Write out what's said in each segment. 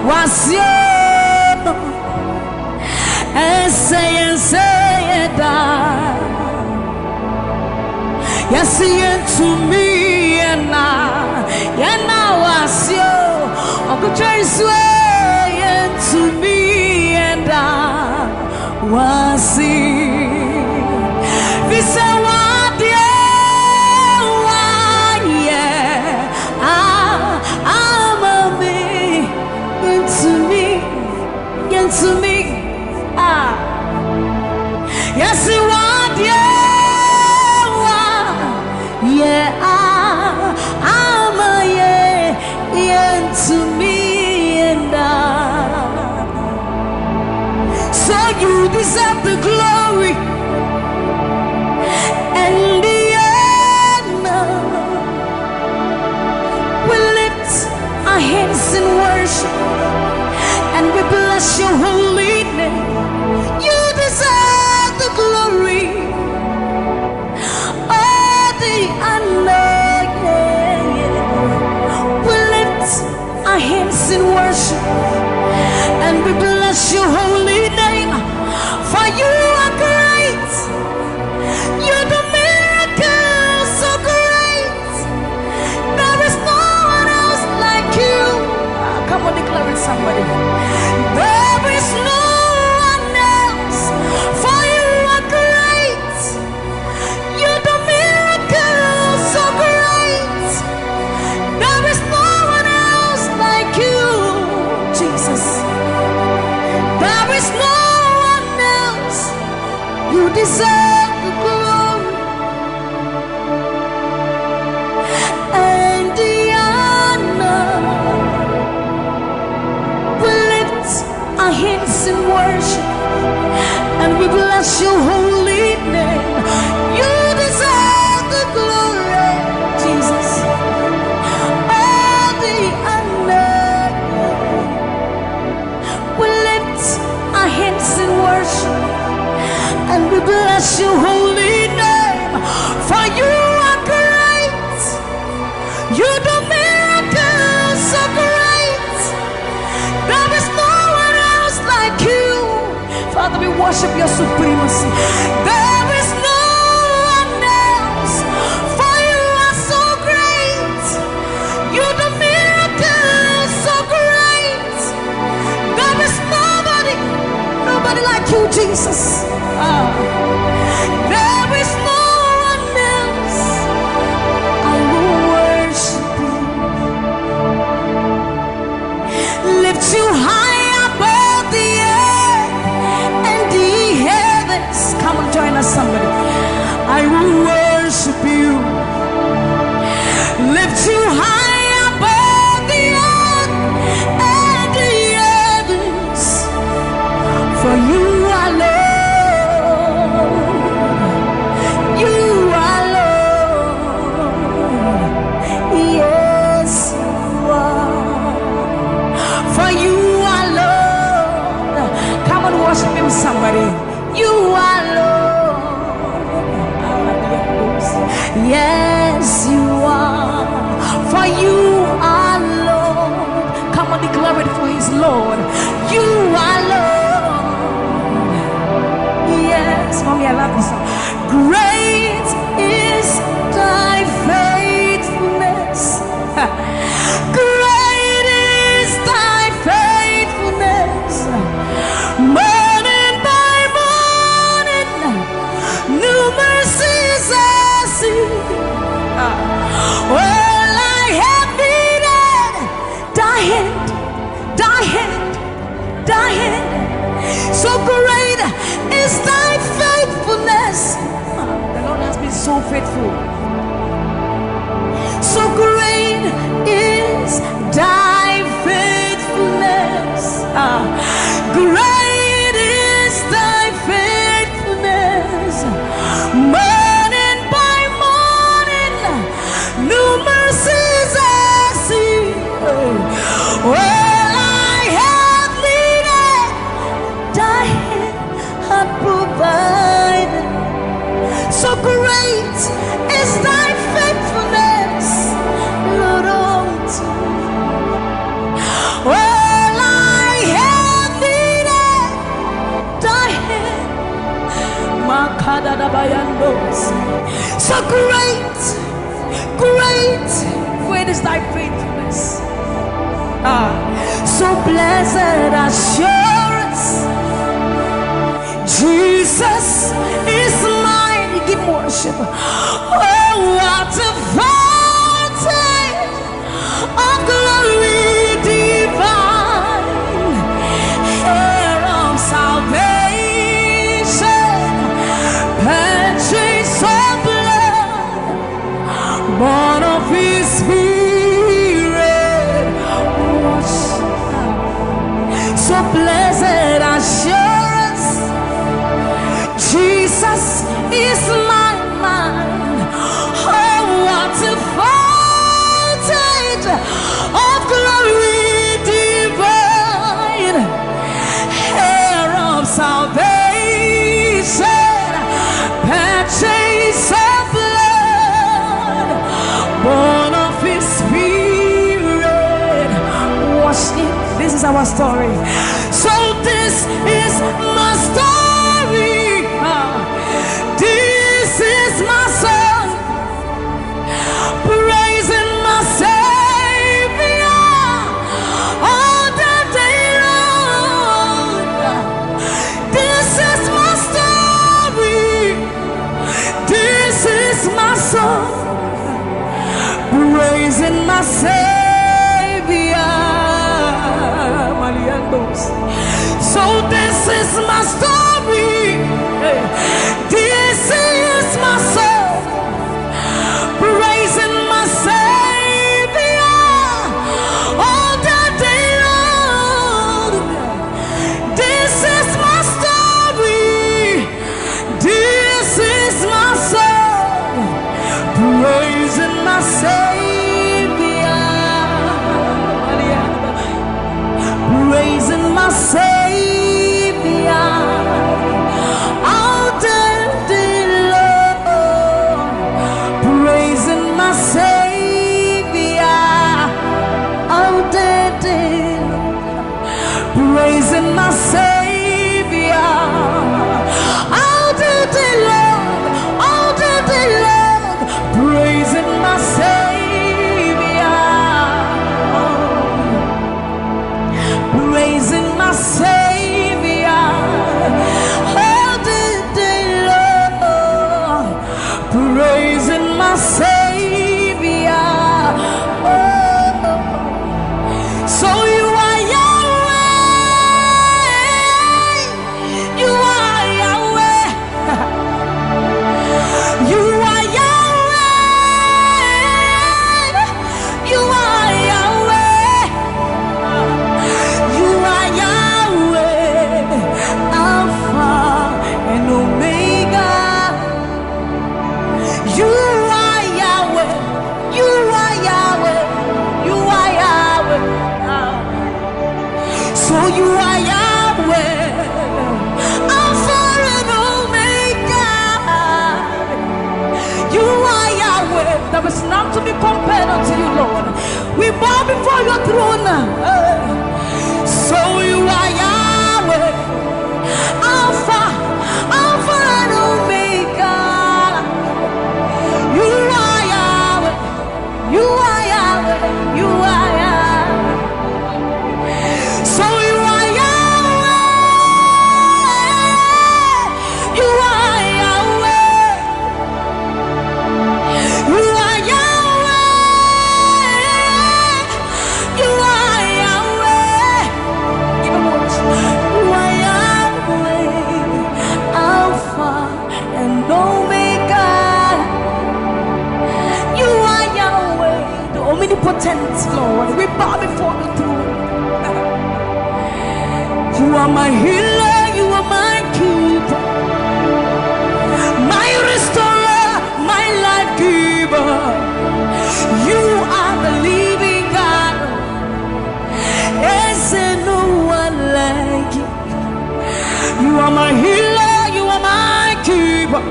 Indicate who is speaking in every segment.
Speaker 1: wasio ese da yasiye to me yana wasio okucheswe to me wasi visa to me, yes, you want, yeah, I'm a yeah, to me, and so you deserve the glory and the honor. We lift our hands in worship and we bless your holy name. You deserve the glory, all the honor. We lift our hands in worship and we bless your holy name. For you are great, you do miracles so great. There is no one else like you. Come on, declare it, somebody. There is no one else, for you are great. You do miracles so great. There is no one else like you, Jesus. There is no one else. You deserve the glory and the honor. Our hands in worship and we bless your holy name. You deserve the glory, Jesus. All the honor. We lift our hands in worship and we bless your holy name. For you are great, you do miracles so great. There is no like you. Father, we worship your supremacy. There is no one else, for you are so great. You do miracles so great. There is nobody like you, Jesus. There is no one else. I will worship you, lift you high. Come on, join us, somebody. I will worship you, lift you high above the earth and the heavens. For you are Lord, you are Lord. Yes, you are. For you are Lord. Come on, worship him, somebody. You are Lord. Yes, you are. For you are Lord. Come on, declare it for his Lord. You are Lord. Yes, mommy, I love this song. Great is thy faithfulness. Great is thy faithfulness. New mercies I see. Well, I have needed thy hand. So great is thy faithfulness. The Lord has been so faithful. So great is thy faithfulness. Great is thy faithfulness. Morning by morning, new mercies I see. Well, I have needed thy hand had provided. So great is thy faithfulness, Lord, unto me. Great is thy faithfulness. So blessed assurance, Jesus is mine. Give worship. Oh, what a fountain of glory divine, heir of salvation, purchase of blood, born of His Spirit. So blessed assurance, Jesus is my mind. Oh, what a fountain of glory divine, heir of salvation, purchase of blood, born of His Spirit. Wash it. This is our story. So this is my story. This is my song, praising my Savior all the day long. This is my story. This is my song, praising my Savior. So this is my story. This is my song, praising my Savior all the day long. This is my story. This is my song, praising my Savior, praising my Savior. Praising my Savior all the day long, all the day long, praising my Savior, praising my Savior all the day long, praising my Savior. So you are is not to be compared unto you, Lord. We bow before your throne. So you are Yahweh, Alpha, Alpha and Omega. You are Yahweh, you are Yahweh, you are Yahweh. So you are Yahweh, you are Yahweh, you are omnipotent, Lord. We bow before the throne. You are my healer, you are my keeper, my restorer, my life giver. You are the living God. Is there no one like you? You are my healer, you are my keeper,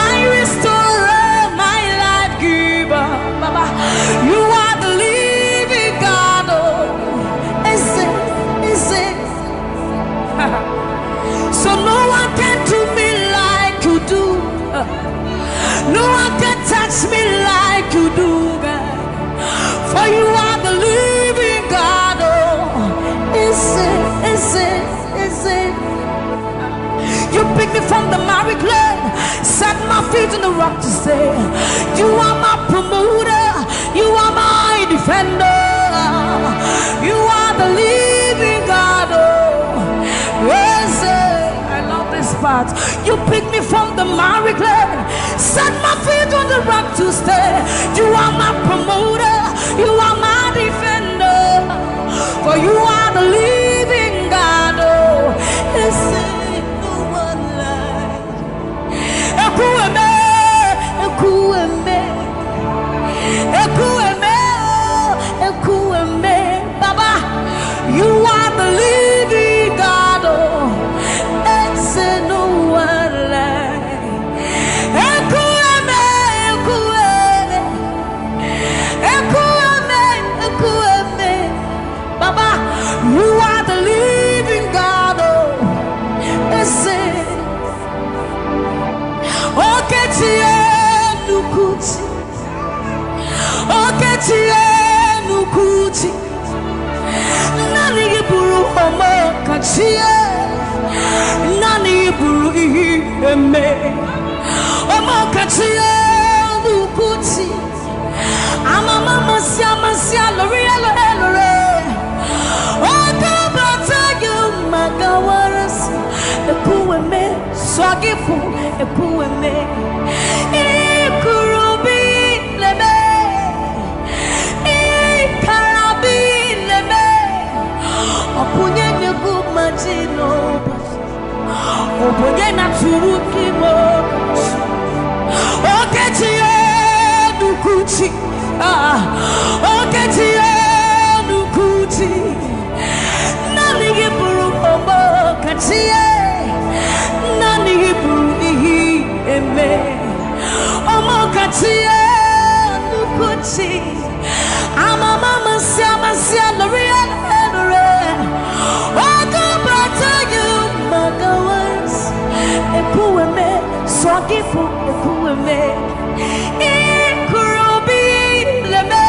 Speaker 1: my restorer, my life giver. Baba, you are the living God. Oh, is it? So from the miry clay, set my feet on the rock to stay. You are my promoter, you are my defender, you are the living God. Oh, yes, I love this part. You pick me from the miry clay, set my feet on the rock to stay. You are my promoter, you are my defender, for you are the living God. Oh, yes, no one like Ekueme, Ekueme, Ekueme, Ekueme, Baba, you are the living God. Oh, it's no one like Ekueme, Ekueme, Ekueme, Ekueme, Baba, you are the living God. Oh, it's Oketie nukuti, Oketie nukuti, nani iburu omo kachie, nani iburu eme, omo kachie nukuti, amama masia lori lore, okabata you magawaras, ekueme swagifu, ekueme ikurubi leme, ikarabi leme, opunye negumajino, opunye naturukimo, oketie nukuchi, oketie nukuchi, nani giburu omo katie, nani giburu eme, omo katie nukuchi, amama masia lori lore, okabata you magawas, ekueme swagifu, ekueme ikurubi leme,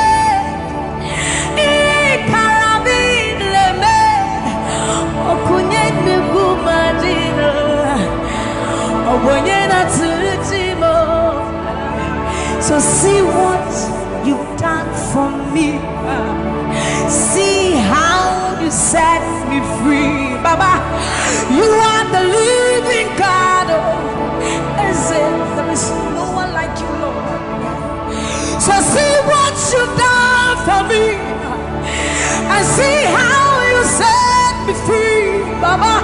Speaker 1: ikarabi leme, okunye negumadino, okunye natutimo. So see what you've done for me. See how you set me free, Baba. You are the living God. There is no one like you, Lord. So see what you've done for me, and see how you set me free, Baba.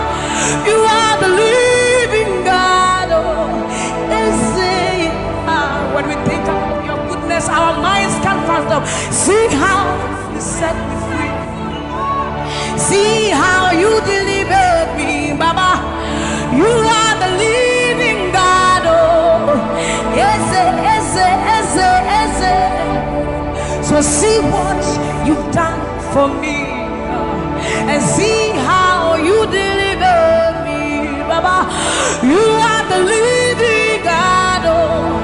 Speaker 1: You are the living God. When we think of your goodness, our minds can't fathom. See how you set me free. See how you delivered me, Baba. You are the living God. Oh, yes, yes, yes, yes. So see what you've done for me, and see how you delivered me, Baba. You are the living God. Oh,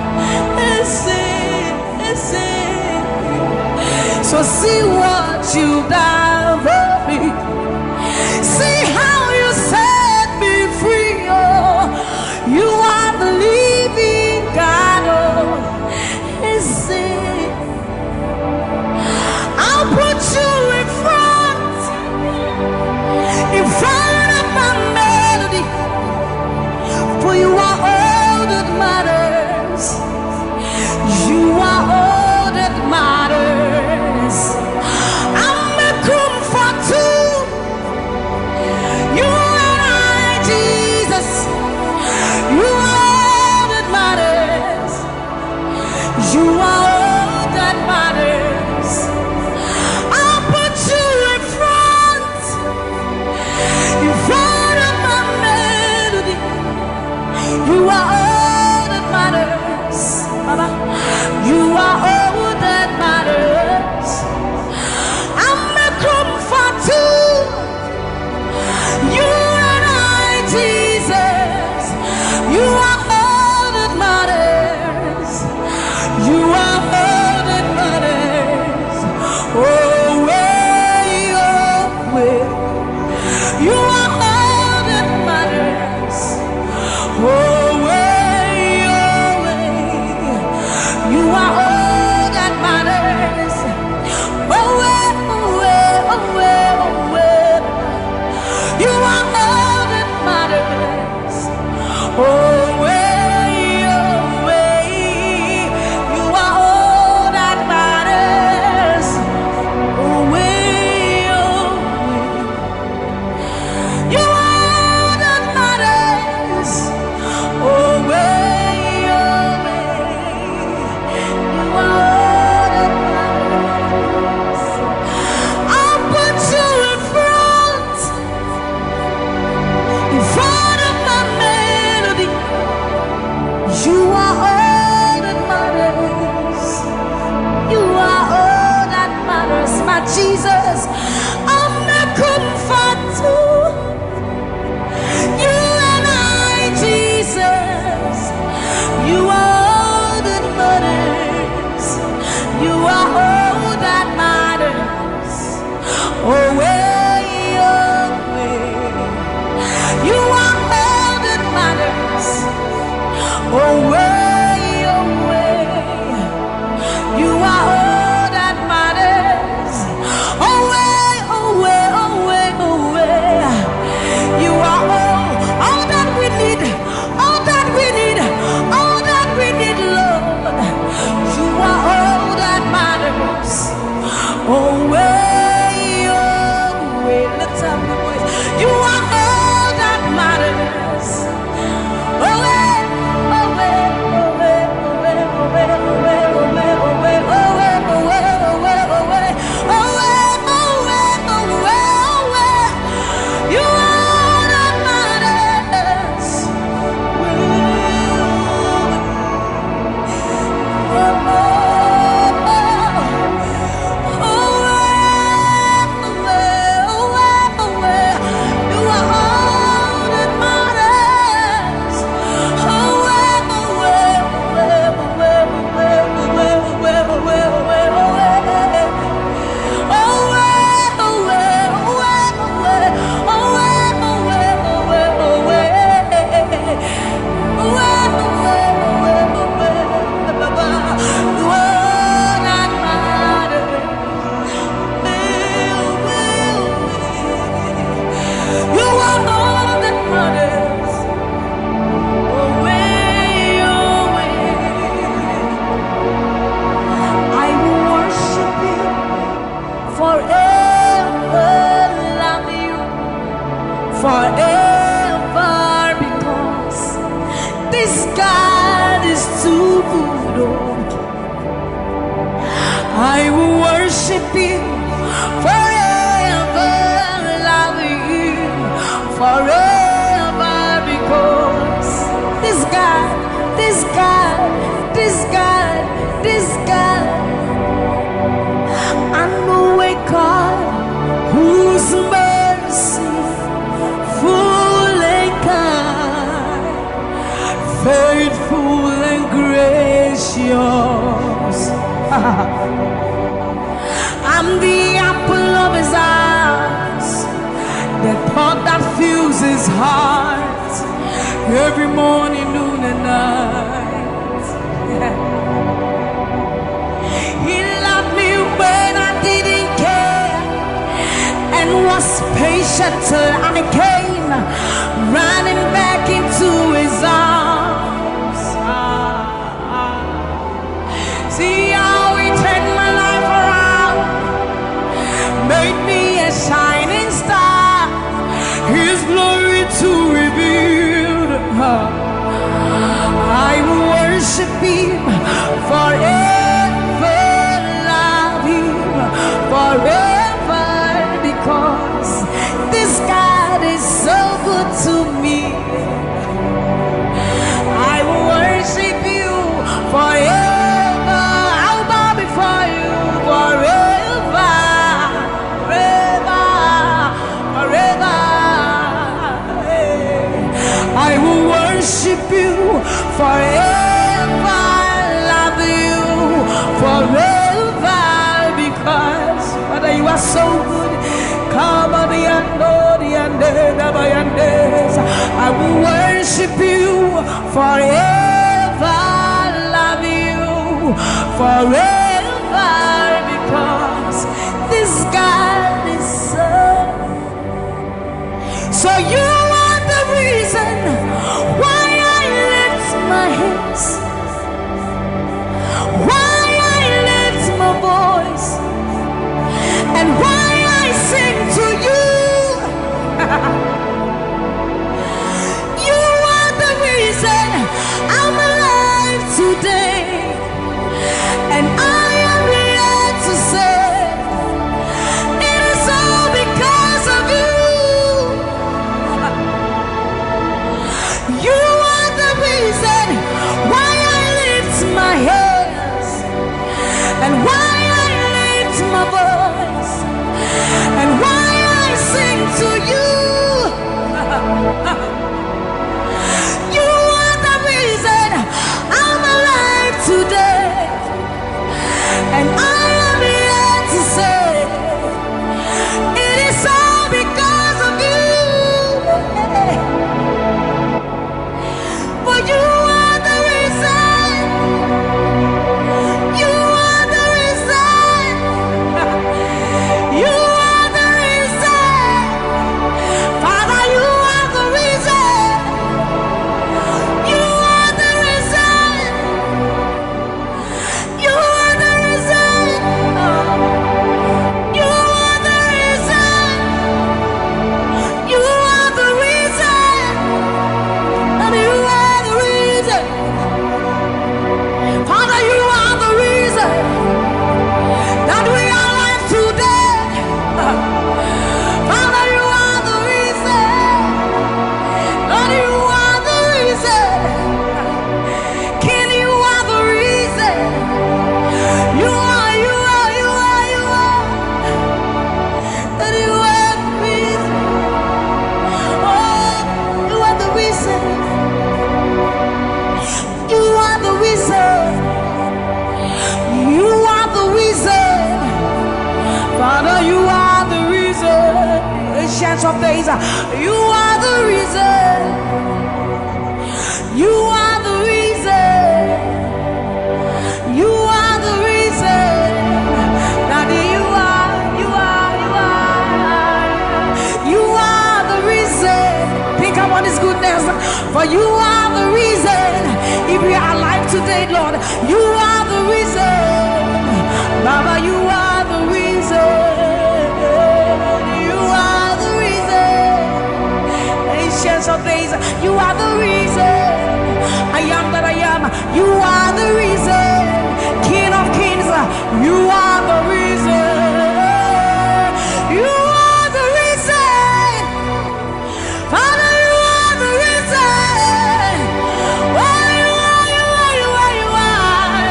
Speaker 1: yes, yes, yes. So see what you've done for me. See how you set me free. Oh, you are the living God. Oh, yes, yes. I'll put you in front of my melody, for you are all that matters. You are all that matters. I'm a comfort. You are all that matters. Oh, way, oh, way. You are all that matters. Oh, way, oh, way. You are all that matters. Oh, way, oh, way, oh, way, oh, way. You are all that we need. All that we need. All that we need, Lord. You are all that matters. Oh, way, oh, way. Let's have the voice. You are all that matters. Oh, way, oh, way, oh, way, oh, way, oh, way, oh, way, oh, way, oh, way, oh, way, oh, way, oh, way, oh, way, oh, way, oh, way, oh, way, oh, way. You are all that matters. Forever, because this God is too good. I will worship you forever, love you forever, because this God, this God, this God, this God, I know a God whose mercy full and kind, faithful and gracious. I'm the apple of his eyes, the thought that fills his heart every morning, noon and night. He loved me when I didn't care and was patient till I came running back into his arms. See how he turned my life around, made me a shining star, his glory to reveal. I will worship him forever, love him forever, because this God is so good to me. I will worship you forever. I'll bow before you forever, forever, forever. I will worship you forever, love you forever, because Father, you are so good. Come on, I will worship you forever, love you forever, because this God is so you are the reason why I lift my hands, why I lift my voice, and why I sing to you. You are the reason I'm alive today, and I am here to say it is all because of you. You are the reason why I lift my hands, and why I lift my voice, and why I sing to you. You are the reason I'm alive today, and days. You are the reason. You are the reason. You are the reason. Daddy, you are the reason. Think about His goodness. For you are the reason. If we are alive today, Lord, you are the reason. Baba, you are the reason. You are the reason. Ancients of days, you are the reason. I am that I am. You are the reason. King of kings, you are the reason. You are the reason. Father, you are the reason. Oh, you are, you are, you are, you are.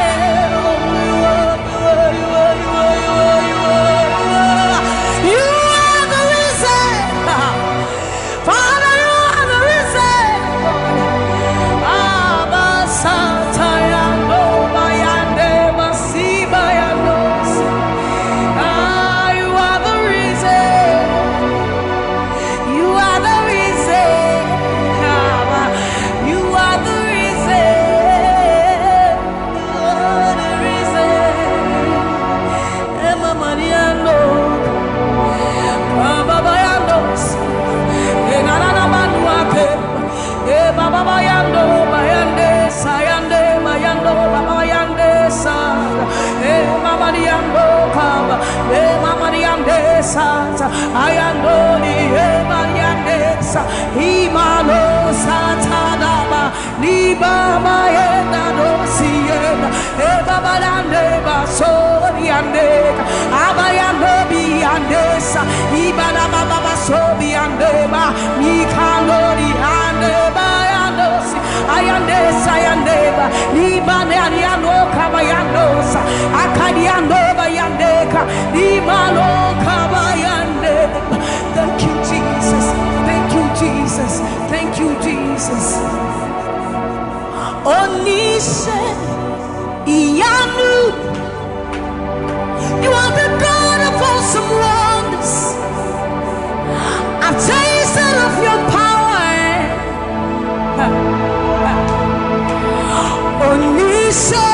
Speaker 1: You are the reason. Father, you are the reason. Abba, Satayando, Bayande, Masibayandos. You are the reason. You are the reason. You are the reason. You are the reason. Emma Mariano, Baba Bayandos, Enana Manuake, Baba Bayando, Bayande, Sayande, Bayando, Baba Bayande, Sa, Mama Diando, Kaba, Mama Diande, Sa, Ayando, Mariande, Sa, Imalo, Satadaba, Liba, Mayenda, Dosiena, Baba Dande, Basoriande, Abayando, Biandesa, Ibana Baba Sobiandeba, Mikandori, Andeba, Ayandesa, Ayandeba, Libane, Ariano, Kabayandosa, Akadiando, Bayandeka, Libano, Kabayandeba. Thank you, Jesus. Thank you, Jesus. Thank you, Jesus. Onise, Iyanu, you are the God of awesome wonders. I've tasted of your power. Onise,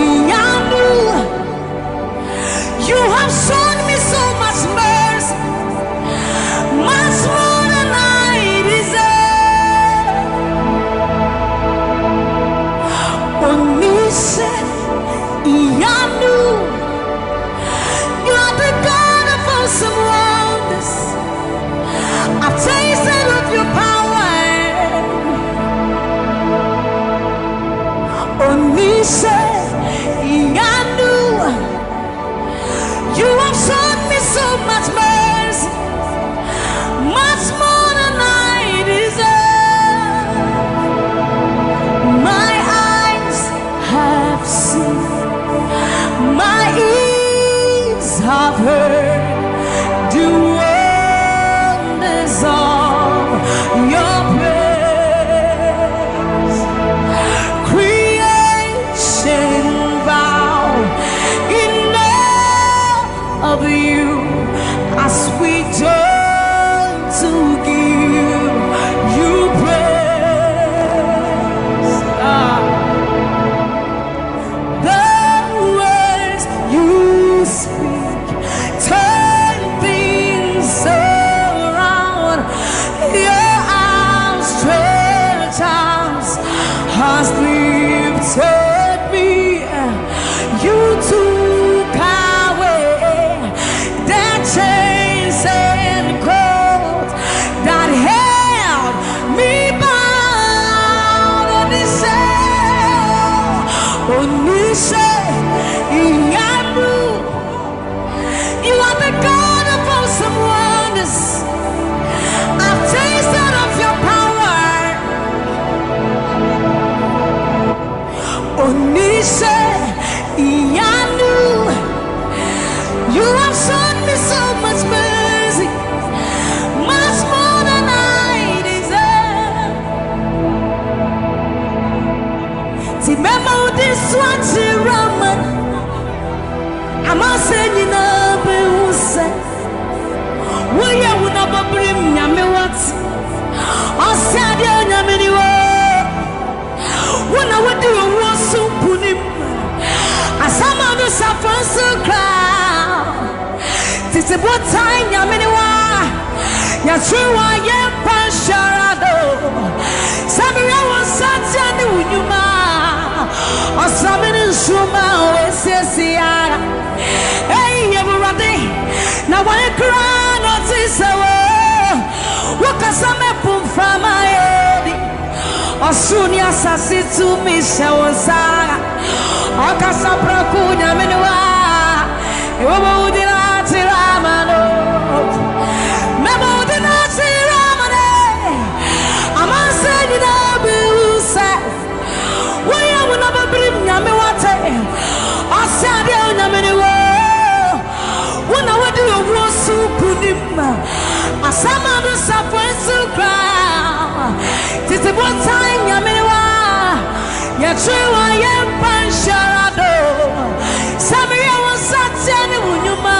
Speaker 1: Iyanu, you have shown me so much mercy, much more than I deserve. Onise, Iyanu, you are the God of awesome wonders. I've tasted of your power. Onise, Iyanu, you have shown me so much mercy, much more than I deserve. My eyes have seen, my ears have heard the wonders of your praise. Creation bow in awe of you as we join to give you praise. The words you speak turn things around. Your outstretched arms has lifted me. You took away the chains and cords that held me bound. Onise, Iyanu, you are the God of awesome wonders. I've tasted of your power. Onise, Iyanu, you have shown me so much mercy, much more than I deserve. Remember this one, Raman. I'm saying, you know, we would have bring Osadia Nyaminiwo. When I would do a wasu punim. Asama do safansu crown. This is what time Nyaminiwa. Yachua Yempan Sharado. Sammie was such a new Yuma. Or Sammie Shuma, Ese. Hey, everybody. Now I cry, not this hour. What can some pum from my head? Or soon, yes, I see to me, Shawasa. Or Casabra Kuna Menua. You would not Ramano. Memo did not see Ramane. I'm saying, I'll say, we will never bring Yamawate. Or Sadia Yamaniwa. When I would do a wasu punim, a summer to suffer to cry. This is one time, Yaminiwa. Yachua Yempan Sharado. Sammie was such a new Yuma.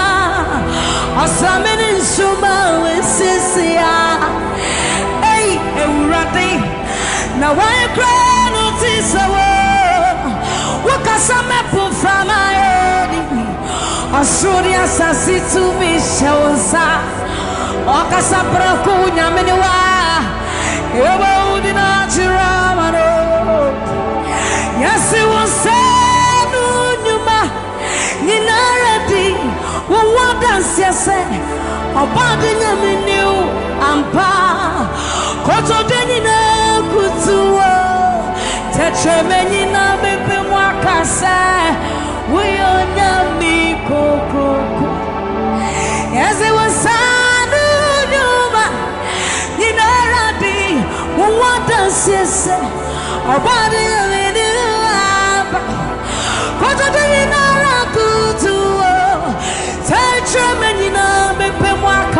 Speaker 1: Or Sammie Shuma with Sisia. Hey, Urati. Now I cry, notice a word. What can some put from my head? Asuria sasi tu mishosa, okasa prakunya meniwa, yoba udina chiramano. Yasi wonsenu nyuma, ninaradi, wadansi yase, obadi nyaminiu ampa, koto denina kutuwa, tetremeni na bebe mwakase, we Koko. Yes, it was Sanu Numa. Ninaradi, what does he say? A body of it. Koto de Ninaraku to touch a menina, make them walk.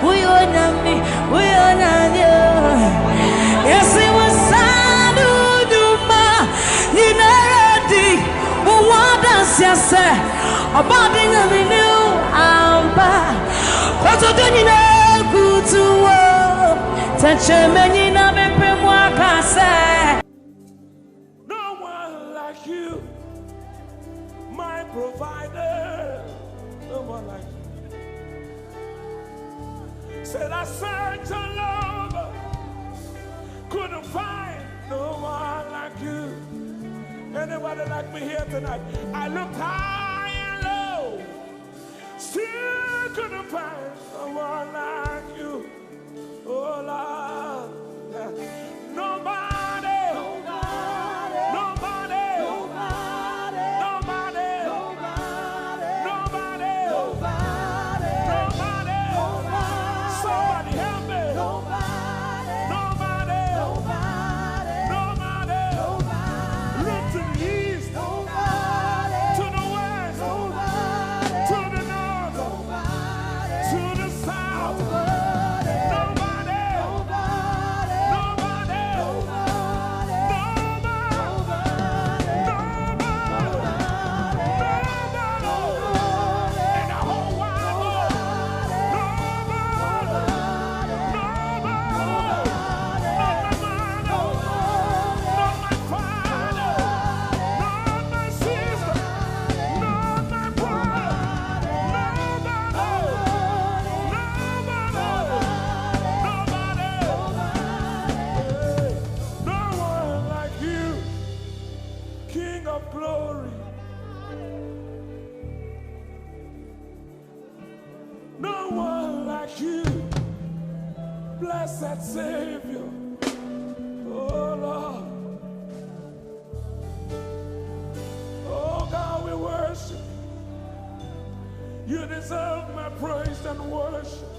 Speaker 1: We honor me, we honor you. Yes, it was Sanu Numa. Ninaradi. What does he say? About the new amber. Koto denina kutuwo. Teche menina mepe mwakase.
Speaker 2: No one like you, my provider. No one like you. Said I searched all over, couldn't find no one like you. Anybody like me here tonight? I looked high and low, still couldn't find someone like you. Oh Lord, nobody, nobody, nobody, nobody, nobody, nobody, nobody, nobody, nobody. Somebody help me. Nobody, nobody, nobody, nobody, nobody. Look to the east, nobody, to the west, nobody, to the north, nobody, to the south, nobody, nobody, nobody, nobody, nobody, in the whole wide world, nobody, not my father, not my sister, not my brother, nobody. No one like you, King of glory. No one like you, blessed Savior. Oh Lord, oh God, we worship. You deserve my praise and worship.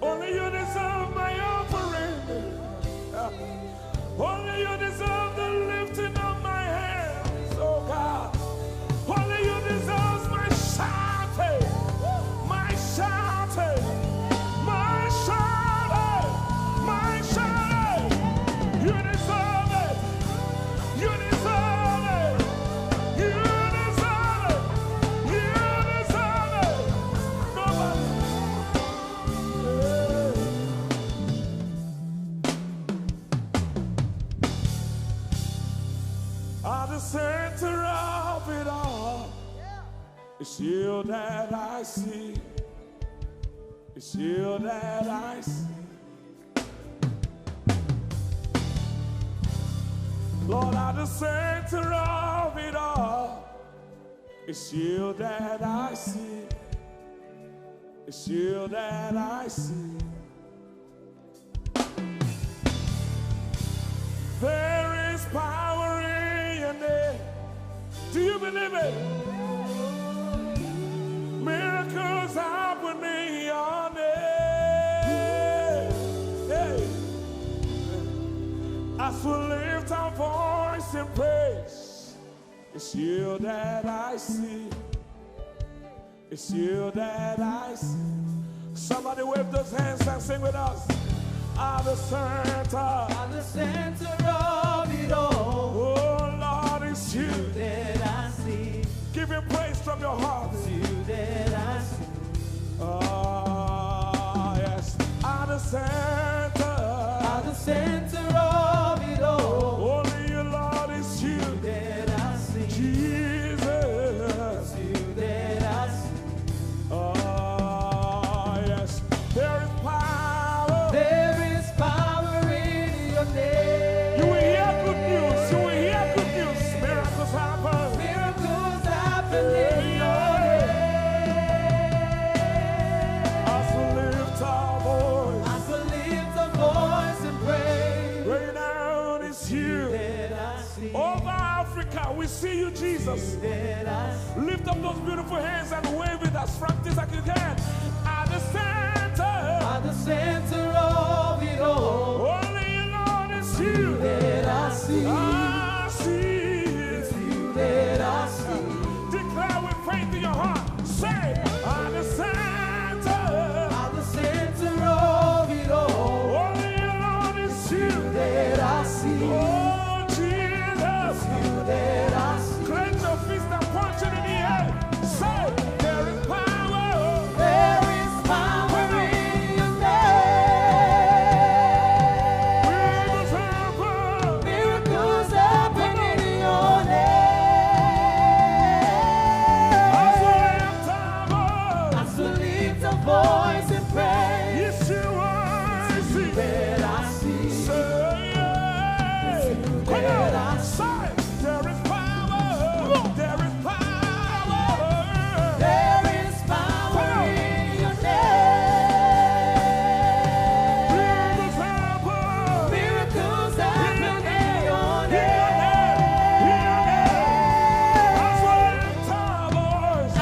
Speaker 2: Only you deserve my offering. Only you deserve the lifting of my hands, oh God. Only you deserve my shouting, my shouting, my shouting, my shouting. You deserve it. You deserve it. You deserve it. You deserve it. Nobody. It's you that I see. It's you that I see. Lord, at the center of it all, it's you that I see. It's you that I see. There is power in your name. Do you believe it? Miracles happen in your name. Hey. As we lift our voice in praise, it's you that I see. It's you that I see. Somebody wave those hands and sing with us. At the center of it all. Oh Lord, it's you
Speaker 1: that I see.
Speaker 2: Give him praise from your heart.
Speaker 1: It's you that I see.
Speaker 2: Oh yes. At the center
Speaker 1: of it all.
Speaker 2: Only you, Lord, it's you
Speaker 1: that I see.
Speaker 2: Jesus.
Speaker 1: It's you that I see.
Speaker 2: Oh yes. There is power.
Speaker 1: There is power in your name.
Speaker 2: You will hear good news. You will hear good news. Miracles happen.
Speaker 1: Miracles happen in your name.
Speaker 2: As we lift our voice.
Speaker 1: As we lift our voice and pray.
Speaker 2: Right now it's you.
Speaker 1: That I see.
Speaker 2: Over Africa, we see you, Jesus.
Speaker 1: That I see.
Speaker 2: Lift up those beautiful hands and wave it as practice as you can. At the center
Speaker 1: of it all.
Speaker 2: Only you, Lord, it's you
Speaker 1: that I see.
Speaker 2: I see.
Speaker 1: It's you that I see.
Speaker 2: Declare with faith in your heart. Say, at the center
Speaker 1: of it all.
Speaker 2: Only you, Lord, it's you
Speaker 1: that I see.
Speaker 2: Oh, Jesus.
Speaker 1: It's you that I see.
Speaker 2: Clench your fist and punch it in the air. Say, there is power.
Speaker 1: There is power in your name. Miracles happen in your name. As we lift our voice and pray.
Speaker 2: Yes, you are.
Speaker 1: That I see.
Speaker 2: That I see. There is power. There is power.
Speaker 1: There is power in your name. Miracles happen in your name.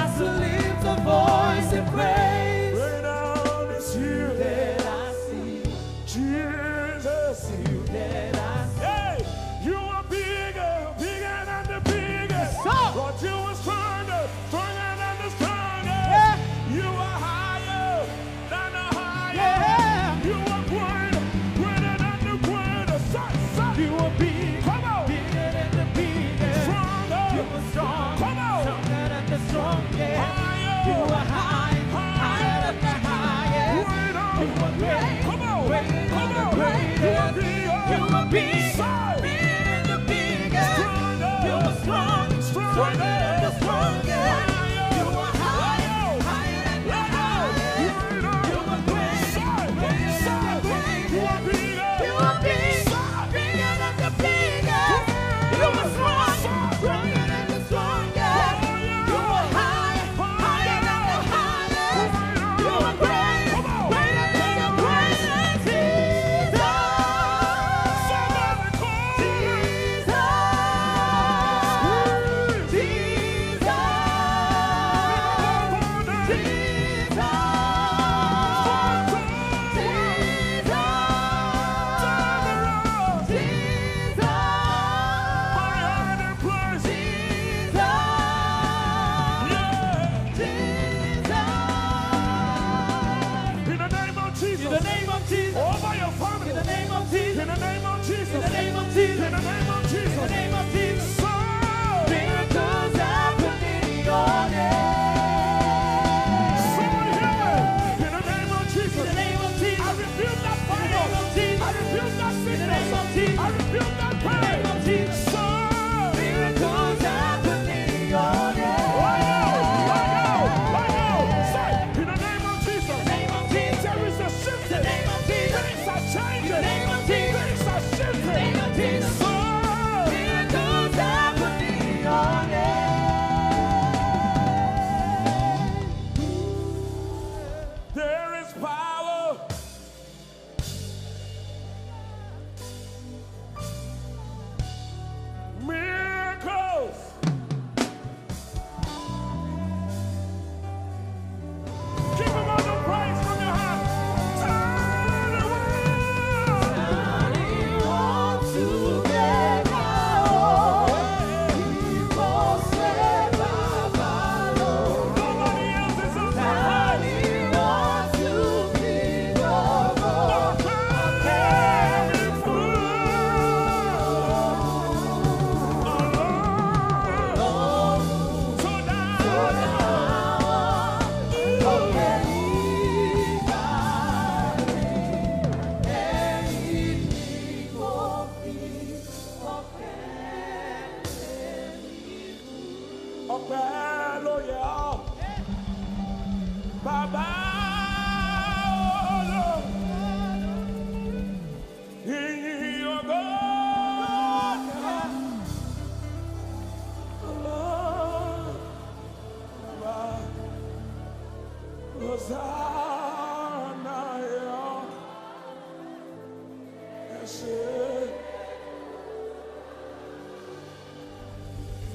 Speaker 1: As we lift our voice and praise. That I see.
Speaker 2: Jesus.
Speaker 1: You that I see.
Speaker 2: Hey, you are bigger, bigger than the biggest. Lord, you are stronger, stronger than the strongest.
Speaker 1: Yeah.
Speaker 2: You are higher than the highest.
Speaker 1: Yeah.
Speaker 2: You are greater, greater than the greatest.
Speaker 1: You are big,
Speaker 2: Come on.
Speaker 1: bigger than the biggest.
Speaker 2: Stronger.
Speaker 1: You are strong,
Speaker 2: Come on.
Speaker 1: stronger than the strongest.
Speaker 2: Higher.
Speaker 1: You are high, higher than the highest.
Speaker 2: Greater.
Speaker 1: You are great,
Speaker 2: Come on.
Speaker 1: greater than
Speaker 2: Come
Speaker 1: the
Speaker 2: on.
Speaker 1: greatest.
Speaker 2: You are bigger.
Speaker 1: You are big,
Speaker 2: Say.
Speaker 1: bigger than the biggest.
Speaker 2: Stronger.
Speaker 1: You are strong, stronger than the strongest. You are high, higher than the highest. You are great, greater than the greatest. You are big, bigger than the biggest. You are strong, stronger than the strongest. You are high, higher than the highest. You are great, greater than the greatest. Jesus.
Speaker 2: Somebody call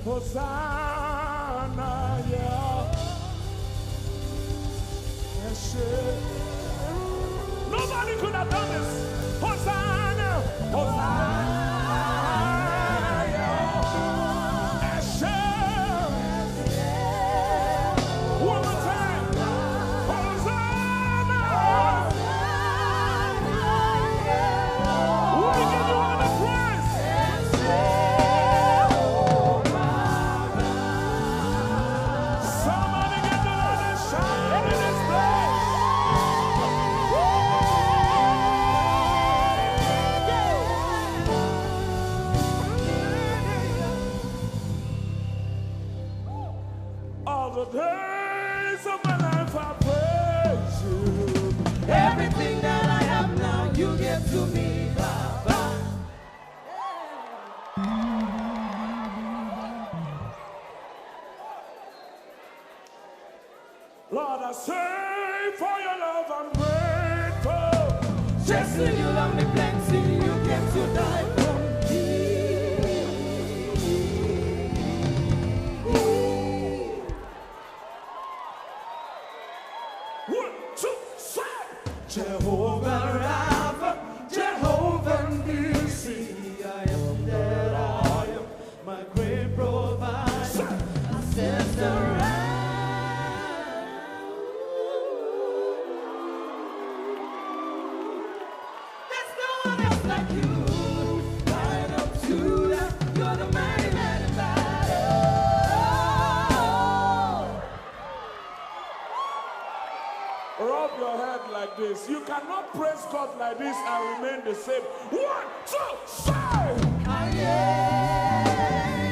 Speaker 2: Hosanna, yeah. Nobody could have done this. Hosanna, Hosanna, yeah. One more time. Hosanna. We give you all the praise. Somebody get the Lord and shout in His place. All the days of my life I praise you.
Speaker 1: Everything that I have now, you give to me, Baba.
Speaker 2: Lord, I say for your love I'm grateful.
Speaker 1: Just to you love me plenty, you came to die for me.
Speaker 2: 1, 2, 3.
Speaker 1: Jehovah Rapha, Jehovah Nissi, I am that I am, my great provider. I said the there's no one else like you. Right up to that, you're the mighty man in battle.
Speaker 2: Rub your head like this. You cannot praise God like this and remain the same. 1, 2, 3.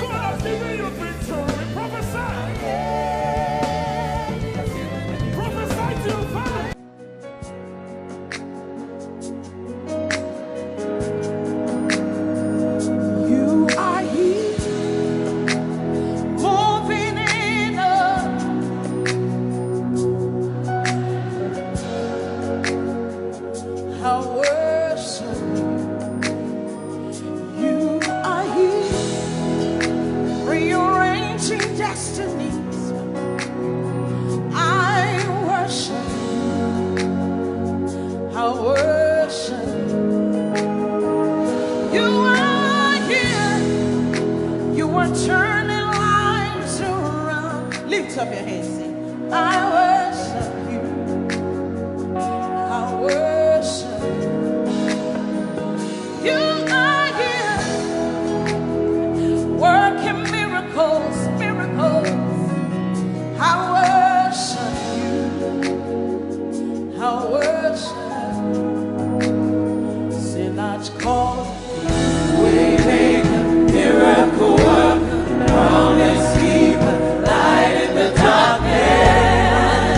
Speaker 2: God has given you victory. Prophesy. Prophesy to your family.
Speaker 1: You are here, moving in us. I worship you. You are here, rearranging destinies. I worship you. I worship you. You are here. You are turning lives around. Lift up your hands, sing. I worship you. I worship you. You are here, working miracles, miracles. I worship you. I worship you. Sinach calls waymaker, miracle worker, promise keeper, light in the darkness.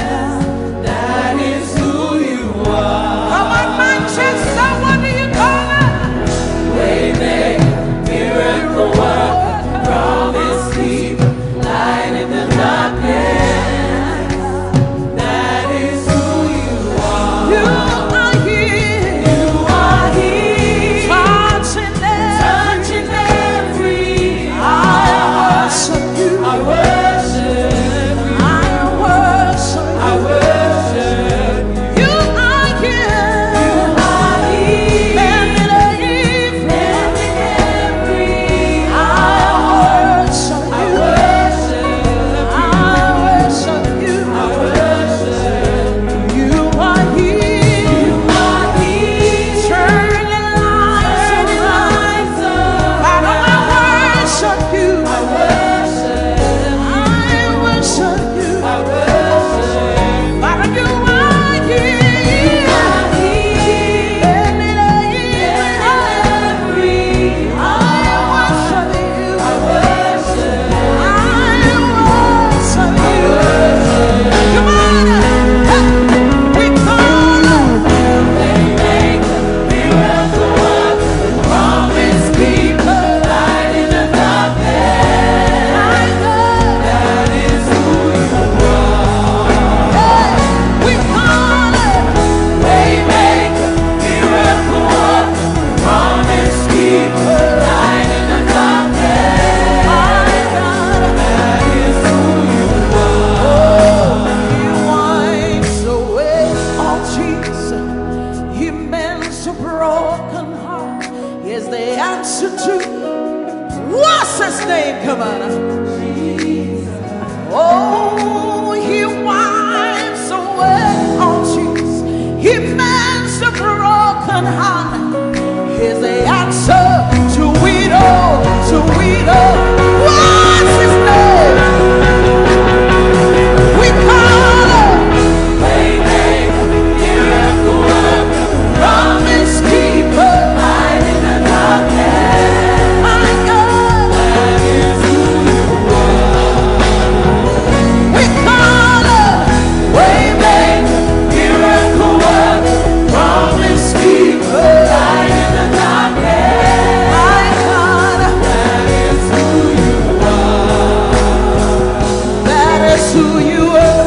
Speaker 1: who you are.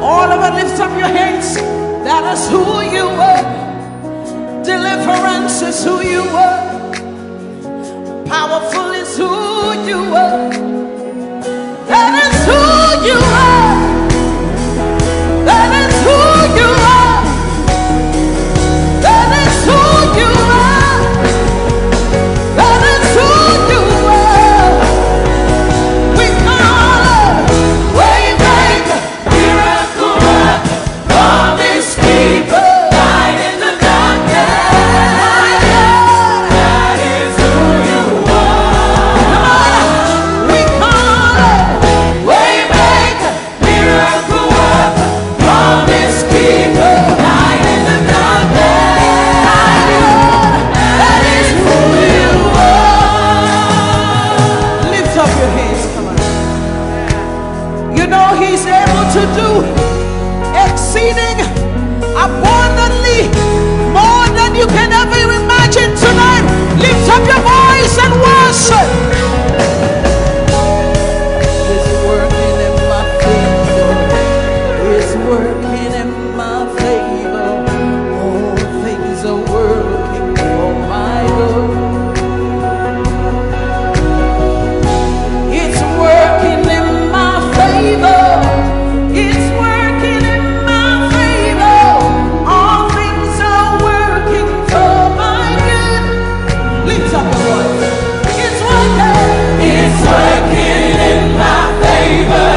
Speaker 1: All of it, lift up your hands. That is who you are. Deliverance is who you are. Powerful is who you are. That is who you are. That is who you are. That is who you are. That is who you are. We call it Waymaker, miracle worker, promise keeper, light in the darkness. That is who you are. We call it Waymaker, miracle worker, promise keeper, light in the darkness. That is who you are. Lift up your hands, come on. You know he's able to do exceeding abundantly more than you can ever imagine tonight. Lift up your voice and worship. It's working in my favor. It's working in my favor. All things are working for my good. It's working in my favor. It's working in my favor. All things are working for my good. Lift up your voice. It's working. It's working in my favor.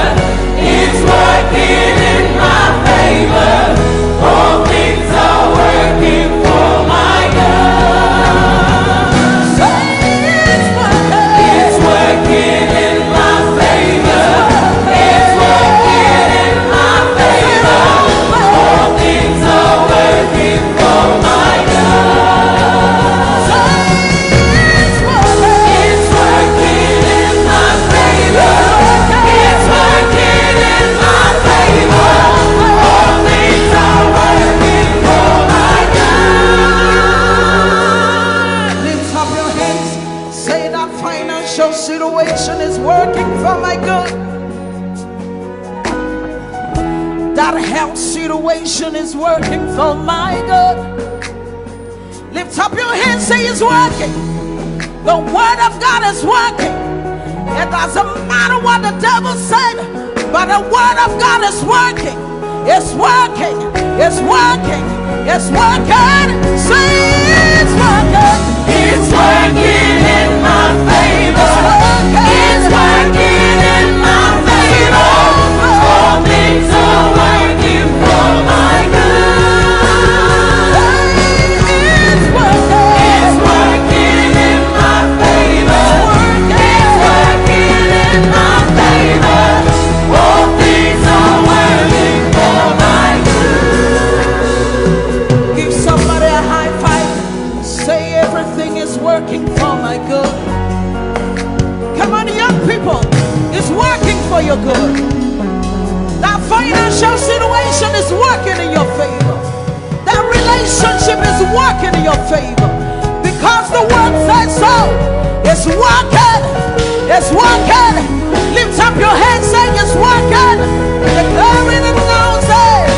Speaker 1: It's working in my favor. All things are working for my good. Say it's working. It's working in my favor. It's working in my favor. All things are working for my good. Say it's working. It's working in my favor. It's working in my favor. All things are working for my good. Lift up your hands. Say that financial situation is working for my good. That health situation is working for my good. Lift up your hands, say it's working. The word of God is working. It doesn't matter what the devil said, but the word of God is working. It's working. It's working. It's working. Say it's working. It's working in my favor. It's working in my favor. All things are working for my good. It's working. It's working in my favor. It's working in my favor. All things are working for my good. Give somebody a high five. Say everything is working for my good. Come on, young people. It's working for your good. That financial situation is working in your favor. That relationship is working in your favor. Because the word says so. It's working. It's working. Lift up your hands saying it's working. Declaring it now, say,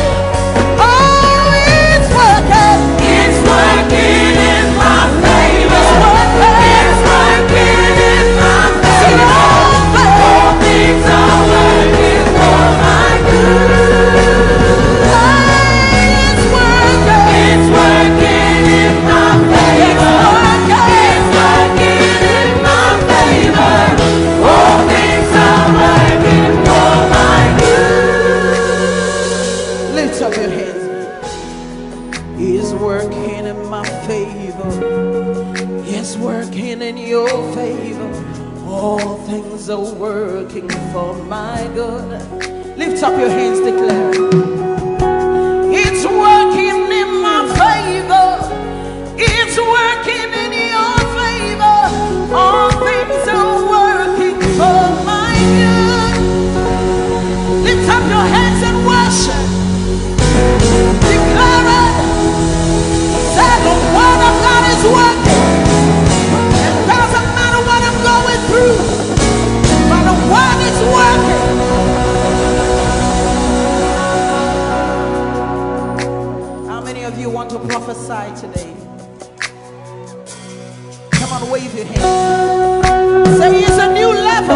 Speaker 1: oh, it's working. It's working in my favor. It's working in my favor. All things are working for my good. It's working. It's working in my favor. It's working in my favor. All things are working for my good. Lift up your hands. It's working in my favor. It's working in your favor. All things are working for my good. Lift up your hands, declare. It's working in my favor. It's working in your favor. All things are working for my good. Lift up your hands and worship. Declare it. Say the word of God is working. It doesn't matter what I'm going through, but the word is working. prophesy today. Come on, wave your hands. Say it's a new level.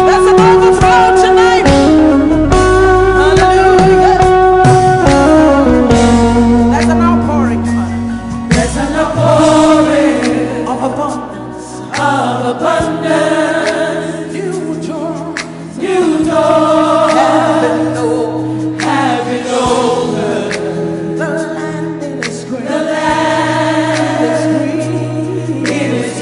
Speaker 1: There's an overflow tonight. Hallelujah. There's an outpouring. There's an outpouring of abundance. Of abundance. New door. Have it over. The land is green. The land is green. It is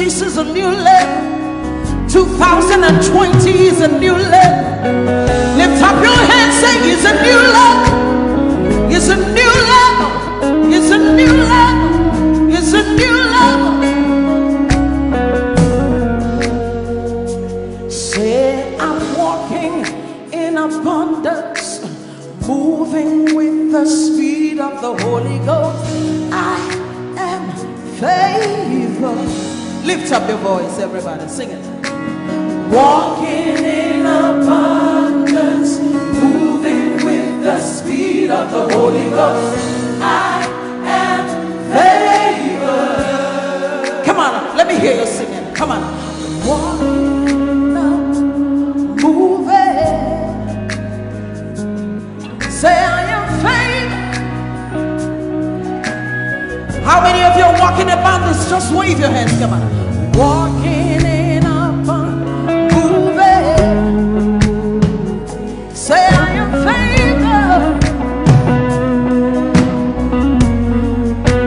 Speaker 1: finances is a new level. 2020 is a new level. Lift up your hands, say it's a new level. It's a new level. It's a new level. It's a new level. Say I'm walking in abundance, moving with the speed of the Holy Ghost. I am favored. Lift up your voice, everybody, sing it. Walking in abundance, moving with the speed of the Holy Ghost. I am favored. Come on, let me hear you singing. Come on. Walking up, moving. Say I am favored. How many of you are walking about this? Just wave your hands. Come on. Walking in abundance, moving. Say I am favored.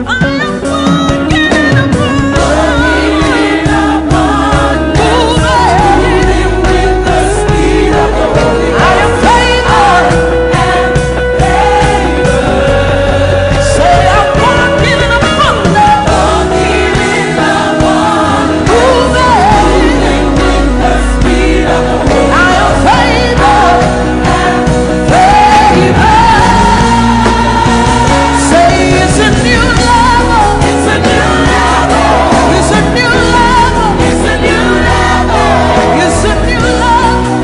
Speaker 1: I am walking in abundance, moving with the speed of the Holy Ghost. I am favored. Say I'm walking in abundance, moving with the speed of the Holy Ghost. I am favored. Say it's a new level. It's a new level. It's a new level. It's a new level. It's a new level.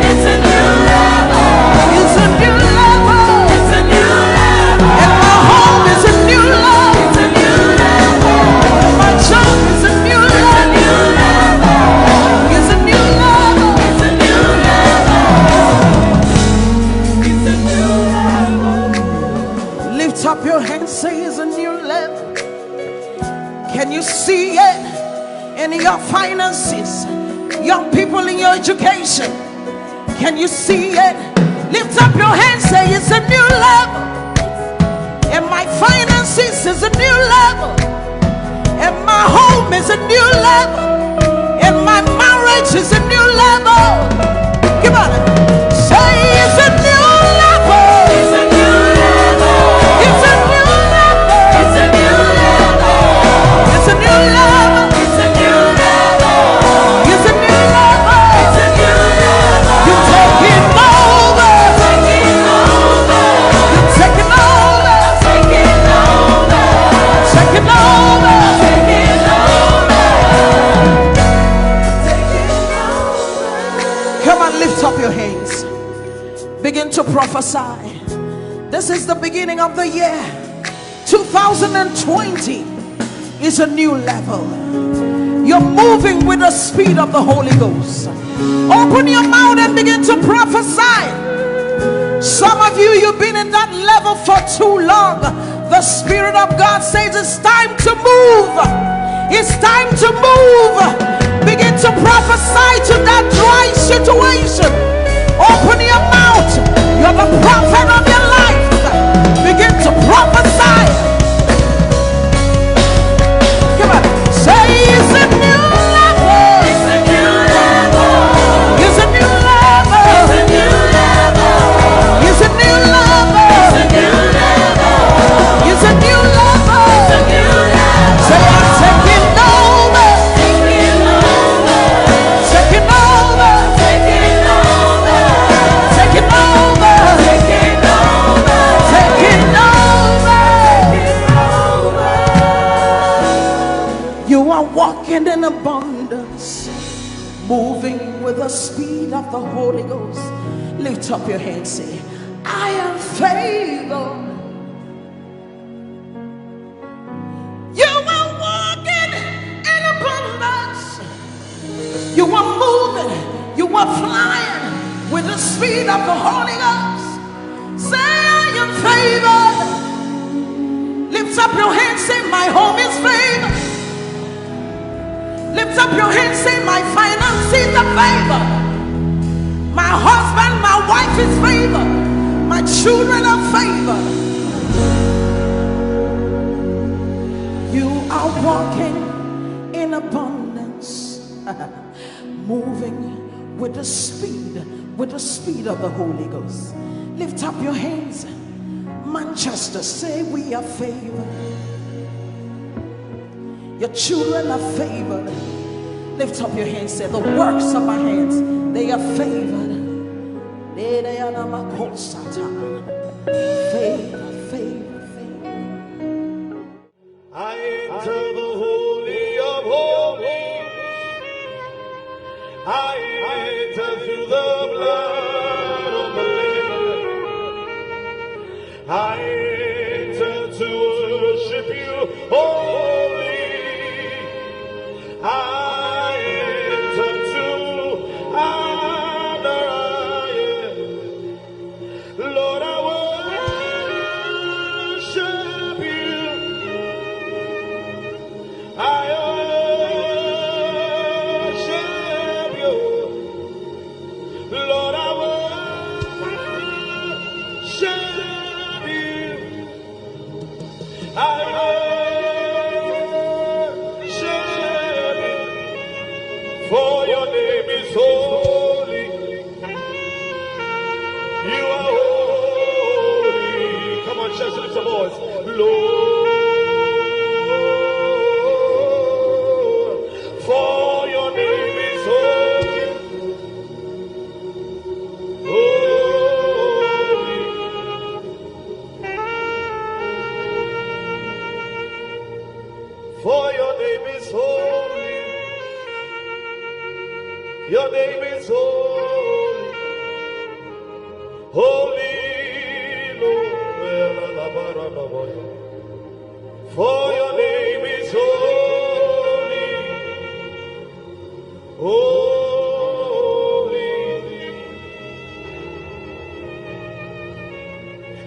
Speaker 1: It's a new level. It's a new level. It's a new level. And my home is a new level. It's a new level. My job is a new level. It's a new level. It's a new level. It's a new level. Lift up your hands, say it's a new level. Can you see it in your finances? Young people in your education. Can you see it? Lift up your hands, say it's a new level. And my finances is a new level. And my home is a new level. And my marriage is a new level. Come on. Say it's a new level. It's a new level. It's a new level. It's a new level. It's a new level. It's a new level. It's a new level. It's a new level. You're taking over. Taking over. You're taking over. Taking over. Taking over. Taking over. Come on, lift up your hands. Begin to prophesy. This is the beginning of the year. 2020 is a new level. You're moving with the speed of the Holy Ghost. Open your mouth and begin to prophesy. Some of you, you've been in that level for too long. The Spirit of God says it's time to move. It's time to move. Begin to prophesy to that dry situation. Open your mouth. You're the prophet of your life. Begin to prophesy. Come on. Say it's a new level. It's a new level. It's a new level. It's a new level. It's a new level. It's a new level. It's a new level. It's a new level. Say I'm taking over. Taking over. Taking over. Taking over. Taking over. Taking over. Taking over. You are walking in abundance, moving with the speed of the Holy Ghost. Lift up your hands, say, I am favored. You are walking in abundance. You are moving. You are flying with the speed of the Holy Ghost. Say, I am favored. Lift up your hands, say, my home is favored. Lift up your hands, say, my finances are favored. My husband, my wife is favored. My children are favored. You are walking in abundance. moving with the speed of the Holy Ghost. Lift up your hands. Manchester, say we are favored. Your children are favored. Lift up your hands, say the works of our hands, they are favored. Favor, favor, favor.
Speaker 3: I enter the Holy of Holies. I enter through the blood of the Lamb. I enter to worship you, holy. I enter to honor you. Lord, I worship you. I worship you. Lord, I worship you. I worship you. For your name is holy. You are holy. Come on, church, lift your voice. Lord, for your name is holy. Holy. For your name is holy. Your name is holy. Holy Lord. For your name is holy. Holy.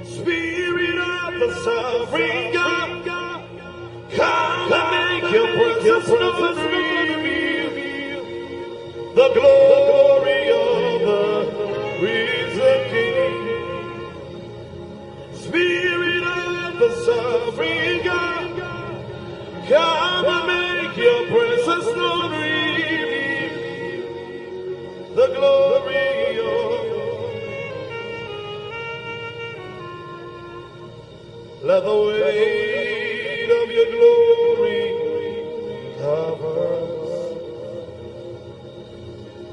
Speaker 3: Spirit of the sovereign God, come and make your presence known. The glory of the risen King. Spirit of the sovereign God, come and make your presence known. The glory of let the weight of your glory cover us.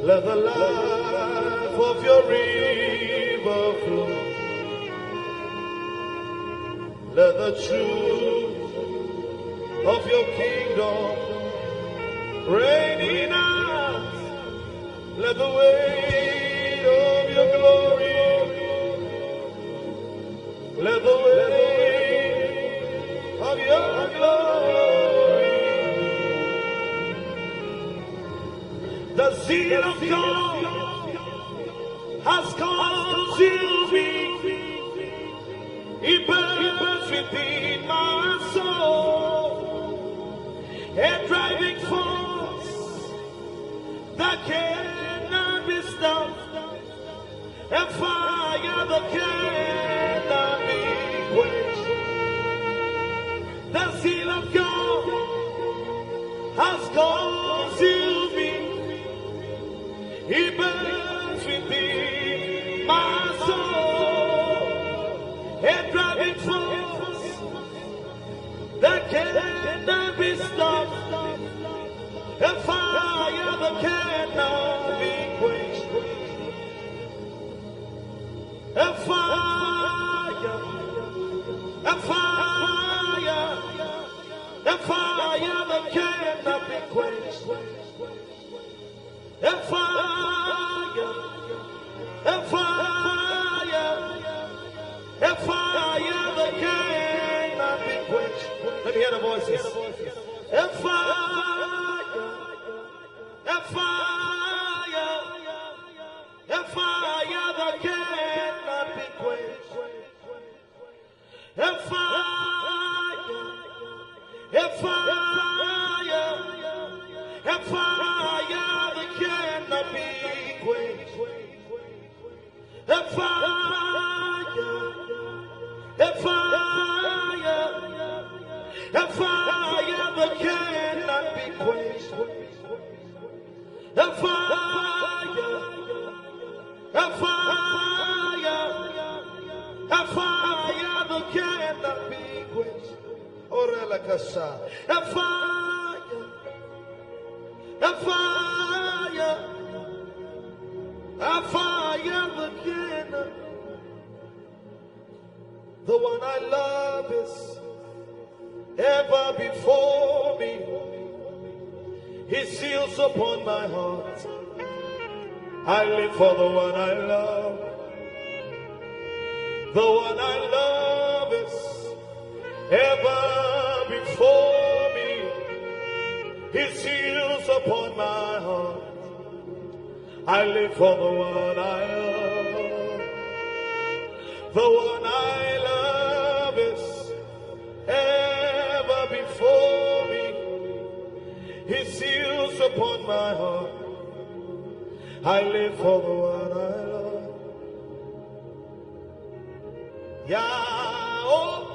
Speaker 3: Let the life of your river flow. Let the truth of your kingdom reign in us. Let the weight of your glory, let the weight of your glory, the zeal of God has consumed me. It burns within my soul, a driving force that cannot be stopped, a fire that cannot be quenched. The zeal of God has consumed me. It burns within my soul, a driving force that cannot be stopped, a fire that cannot be quenched, a fire, a fire, a fire that cannot be quenched, a fire, a fire, a fire that cannot be quenched. Let me hear the voices. A fire, a fire, a fire that cannot be quenched. A fire, a fire, a fire that cannot be quenched. A fire, a fire, a fire that cannot be quenched. again. The one I love is ever before me. His seals upon my heart. I live for the one I love. The one I love is ever before me. His seals upon my heart. I live for the one I love. The one I love is ever before me. His seals upon my heart. I live for the one I love. Yeah, oh,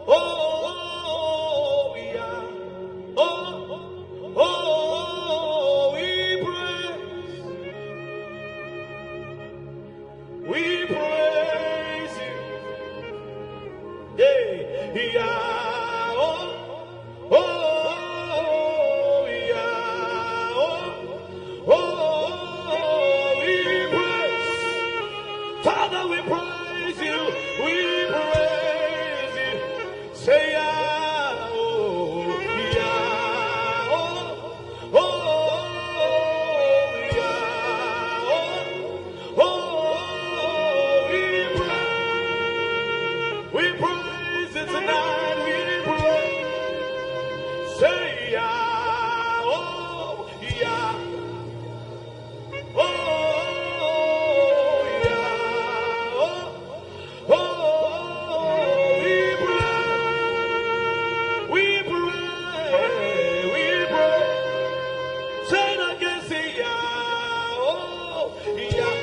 Speaker 3: oh, oh, yeah, oh, oh, we praise you, yeah, yeah, oh, oh, yeah, oh, we praise, Father, we praise you, we praise you, say yeah, oh, yeah, oh, yeah, we praise it tonight, we praise, say yeah, oh, yeah, oh, yeah, oh, we praise, say it again, say yeah, oh, yeah,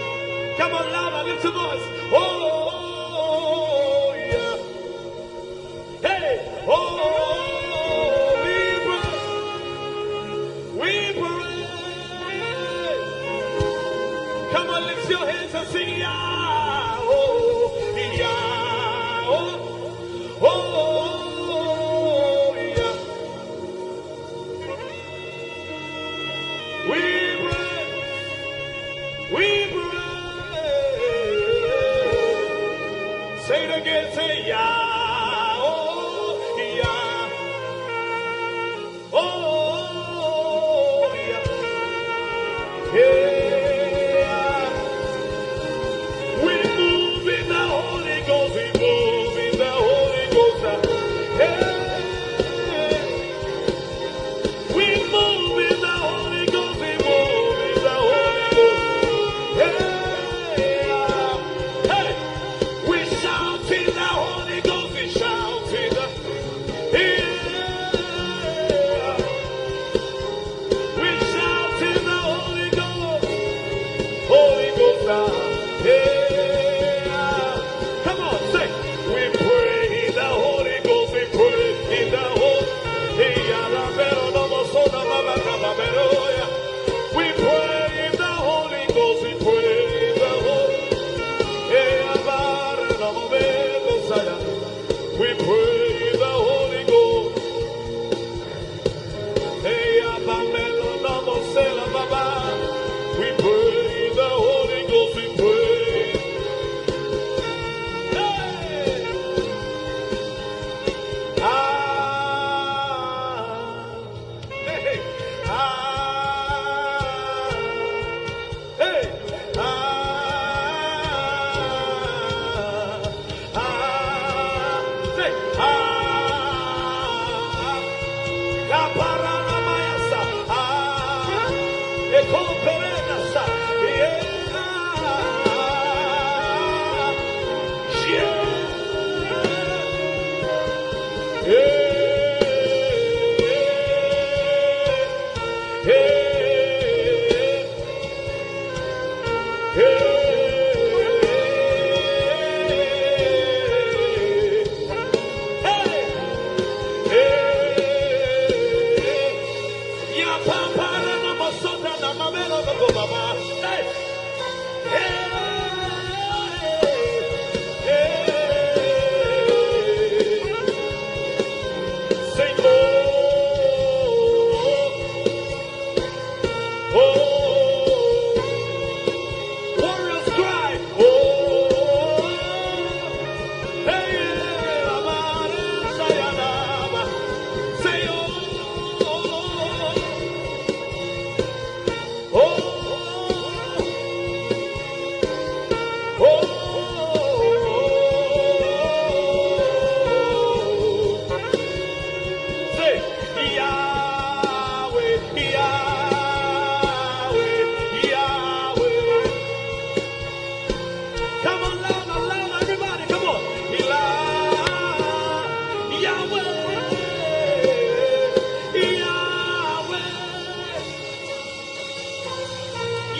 Speaker 3: come on, louder, lift your voice, oh, yeah, hey, oh, we praise, come on, lift your hands and sing, yeah, oh, yeah, oh, yeah, we praise, say it again, say yeah, oh, yeah, oh, yeah, yeah, we move in the Holy Ghost, we move in the Holy Ghost, yeah, we move in the Holy Ghost, we move in the Holy Ghost, yeah, hey, we shout in the Holy Ghost, we shout in the, yeah, we shout in the Holy Ghost, yeah, come on, say, we pray in the Holy Ghost, we pray in the Holy, we pray in the Holy Ghost, we pray in the Holy, we pray in the Holy Ghost, we pray in the Holy Ghost, we pray, hey, hey, hey, say, la parana mayasa, eko perena sa, yeah,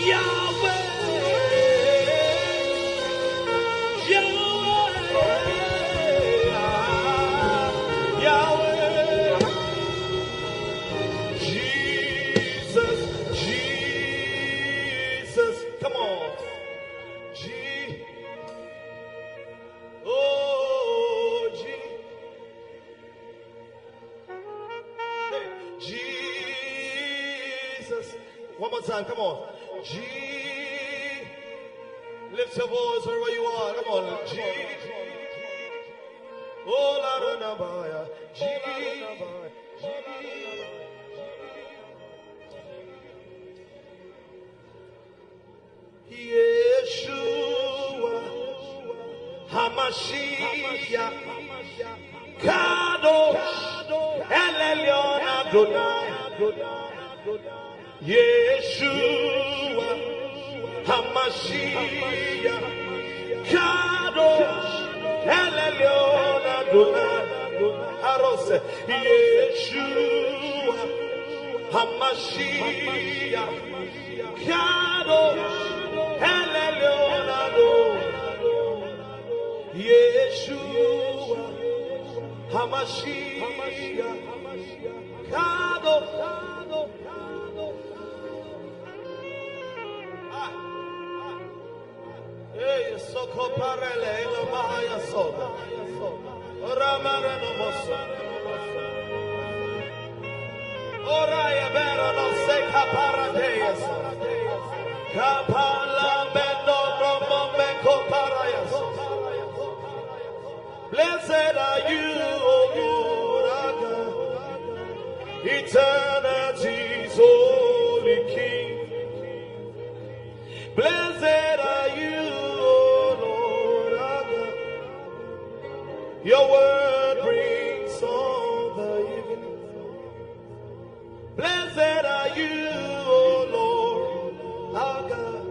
Speaker 3: Yahweh, Yahweh, Yahweh, Jesus, Jesus, come on, oh, Jesus, one more time, come on, lift your voice wherever you are, come on, oh, Lara George, Yeshua, Hamashiach, Kadosh, El Elyon Adonai, Yeshua, Hamashiach, Kadosh, El Elyon Adonai, Arose, Yeshua, Hamashiach, Kadosh, El Elyon Adonai, Yeshua, Hamashiach, Kadosh. Hey, Soko Parele, Mahaya Soda, Ramarano Mosa, Oraya Berano Seka Paradeas, Kapala Bendo Romomeko Parayas. Blessed are you, O Lord, eternity's holy King. Blessed are you, O Lord, our God. Your word brings all the evening. Blessed are you, O Lord, our God.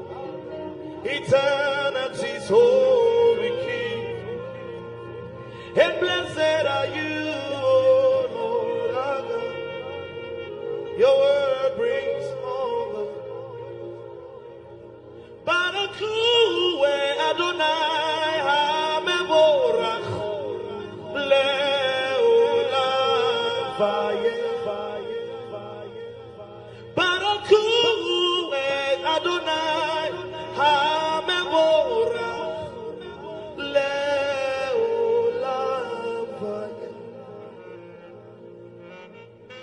Speaker 3: Eternity's holy King. And blessed are you, O Lord, our God. Your word brings all the Barakue Adonai HaMevorach Le'olam Vayeh. Barakue Adonai HaMevorach Le'olam Vayeh.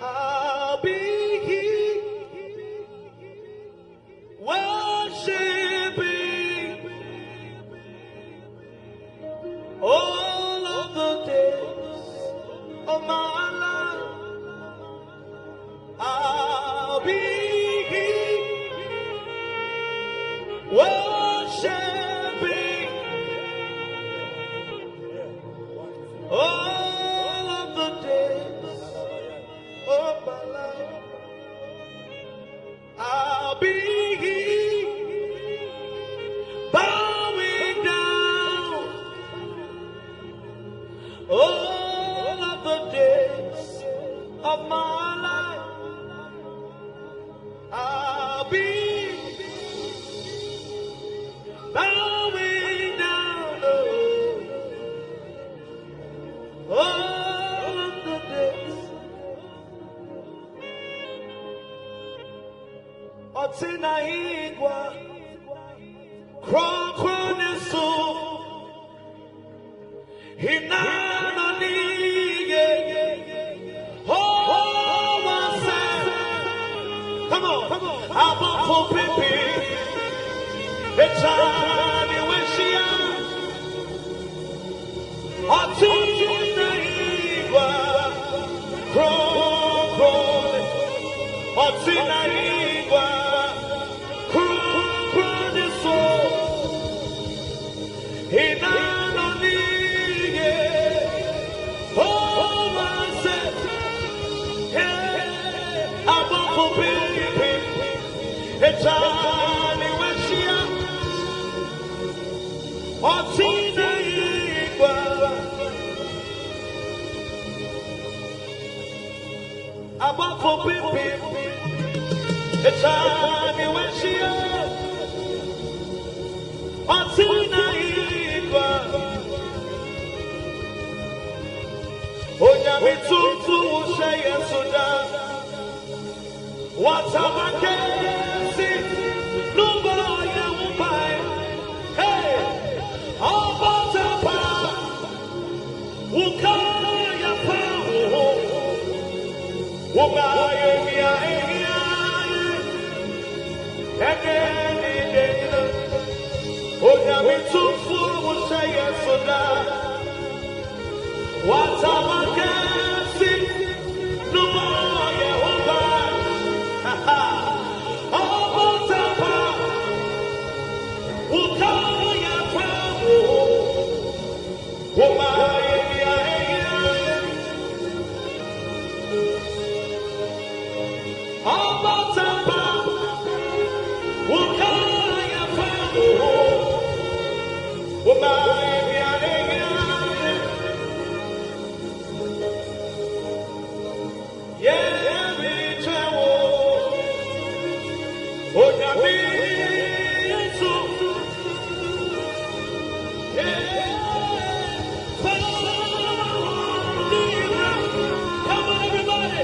Speaker 3: I'll be here worshiping all of the days of my life. I'll be here worshiping all of the days of my life. I'll be here bowing down all of the days of my life. I'll be bowing down all of the days. Otina igwa Krokronesu Hinano Nige Oh Wase. Come on, Abafo Pipi Echani Weshia Otina igwa Krokrone Otina igwa For people, it's time you wish you What's up, I can't see. Nobody will buy. Hey, all about the power. Who call your power? Who buy again? Oh, yeah, we took forward, say yes for that. What's up, I can't see. Nobody will buy. All about the power. Who call your power? Who buy again? All about the power. Who call your power? Who buy again? Yeah, me too. Oh, yeah, me too. Yeah. Come on, everybody.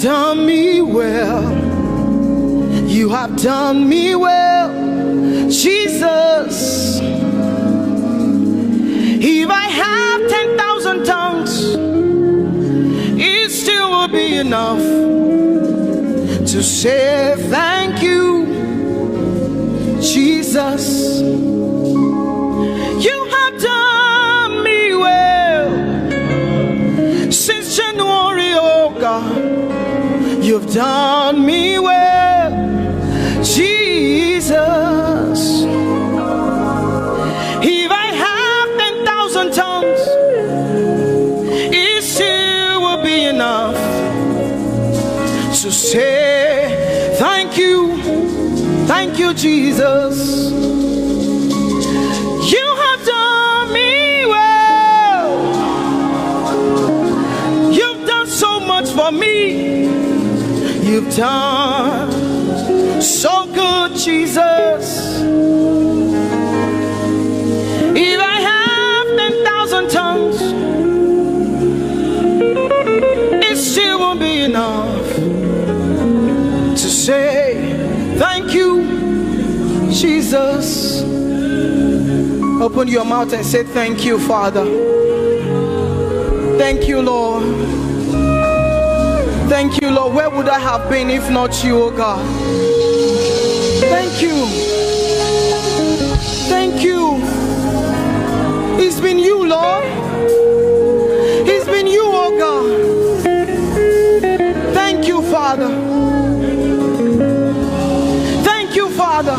Speaker 1: Done me well. You have done me well, Jesus. If I have 10,000 tongues, it still will be enough to say thank you, Jesus. You have done me well since January, oh God. You've done me well, Jesus. If I have 10,000 tongues, it still will be enough to say thank you, Jesus. You have done me well. You've done so much for me. You've done so good, Jesus. If I have 10,000 tongues, it still won't be enough to say thank you, Jesus. Open your mouth and say thank you, Father. Thank you, Lord. Thank you, Lord. Where would I have been if not you, oh God? Thank you. Thank you. It's been you, Lord. It's been you, oh God. Thank you, Father. Thank you, Father.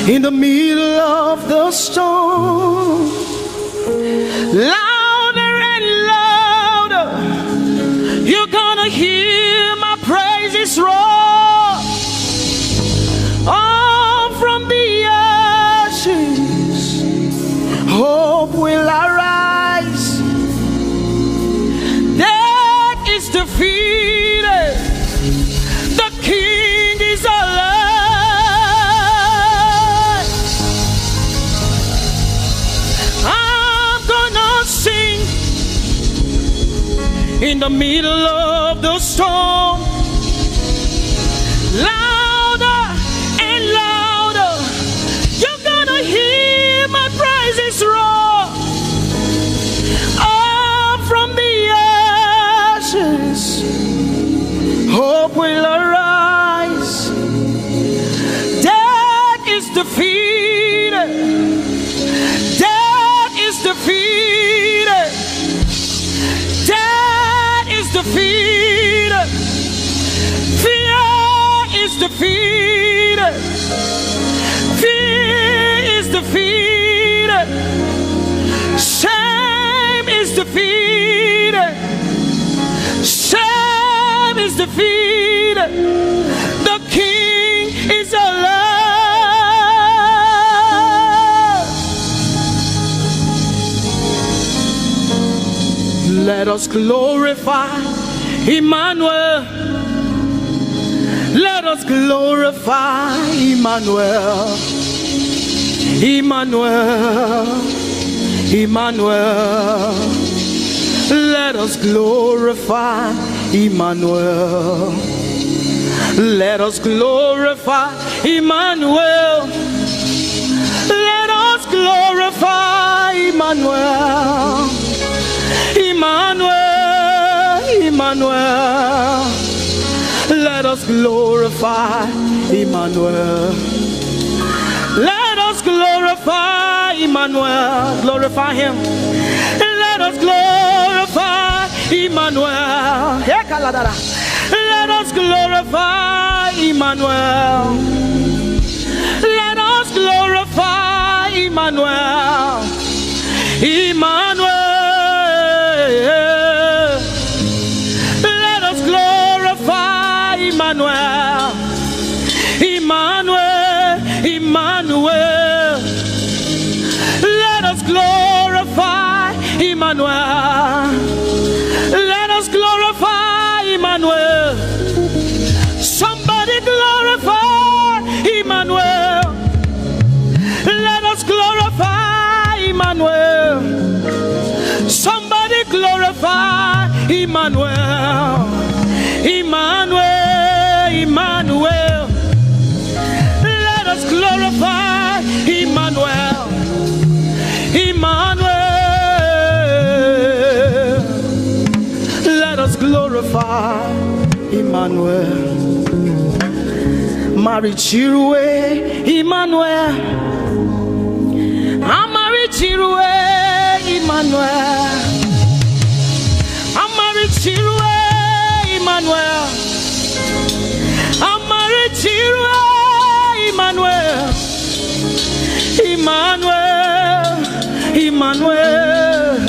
Speaker 1: In the middle of the storm, louder and louder, you're gonna hear my praises roar. Oh, from the ashes, hope will arise. Death is defeated, the King is alive. In the middle of the storm, louder and louder, you're gonna hear my praises roar. Up from the ashes, hope will arise. Death is defeated. Death is defeated. Death is defeated. Fear is defeated. Fear is defeated. Shame is defeated. Shame is defeated. The King is alive. Let us glorify Emmanuel. Let us glorify Emmanuel. Emmanuel. Emmanuel. Let us glorify Emmanuel. Let us glorify Emmanuel. Let us glorify Emmanuel, Emmanuel, Emmanuel. Let us glorify Emmanuel. Let us glorify Emmanuel. Glorify him. Let us glorify Emmanuel. Let us glorify Emmanuel. Let us glorify Emmanuel. Emmanuel. Let us glorify Emmanuel. Emmanuel. Emmanuel. Let us glorify Emmanuel. Let us glorify Emmanuel. Somebody glorify Emmanuel. Let us glorify Emmanuel. Somebody glorify Emmanuel. Emmanuel, Emmanuel. Let us glorify Emmanuel. Emmanuel. Let us glorify Emmanuel. Marichirwe Emmanuel. Amarichirwe Emmanuel. Amarichirwe Emmanuel. Amarichirwe Emmanuel. Emmanuel. Emmanuel.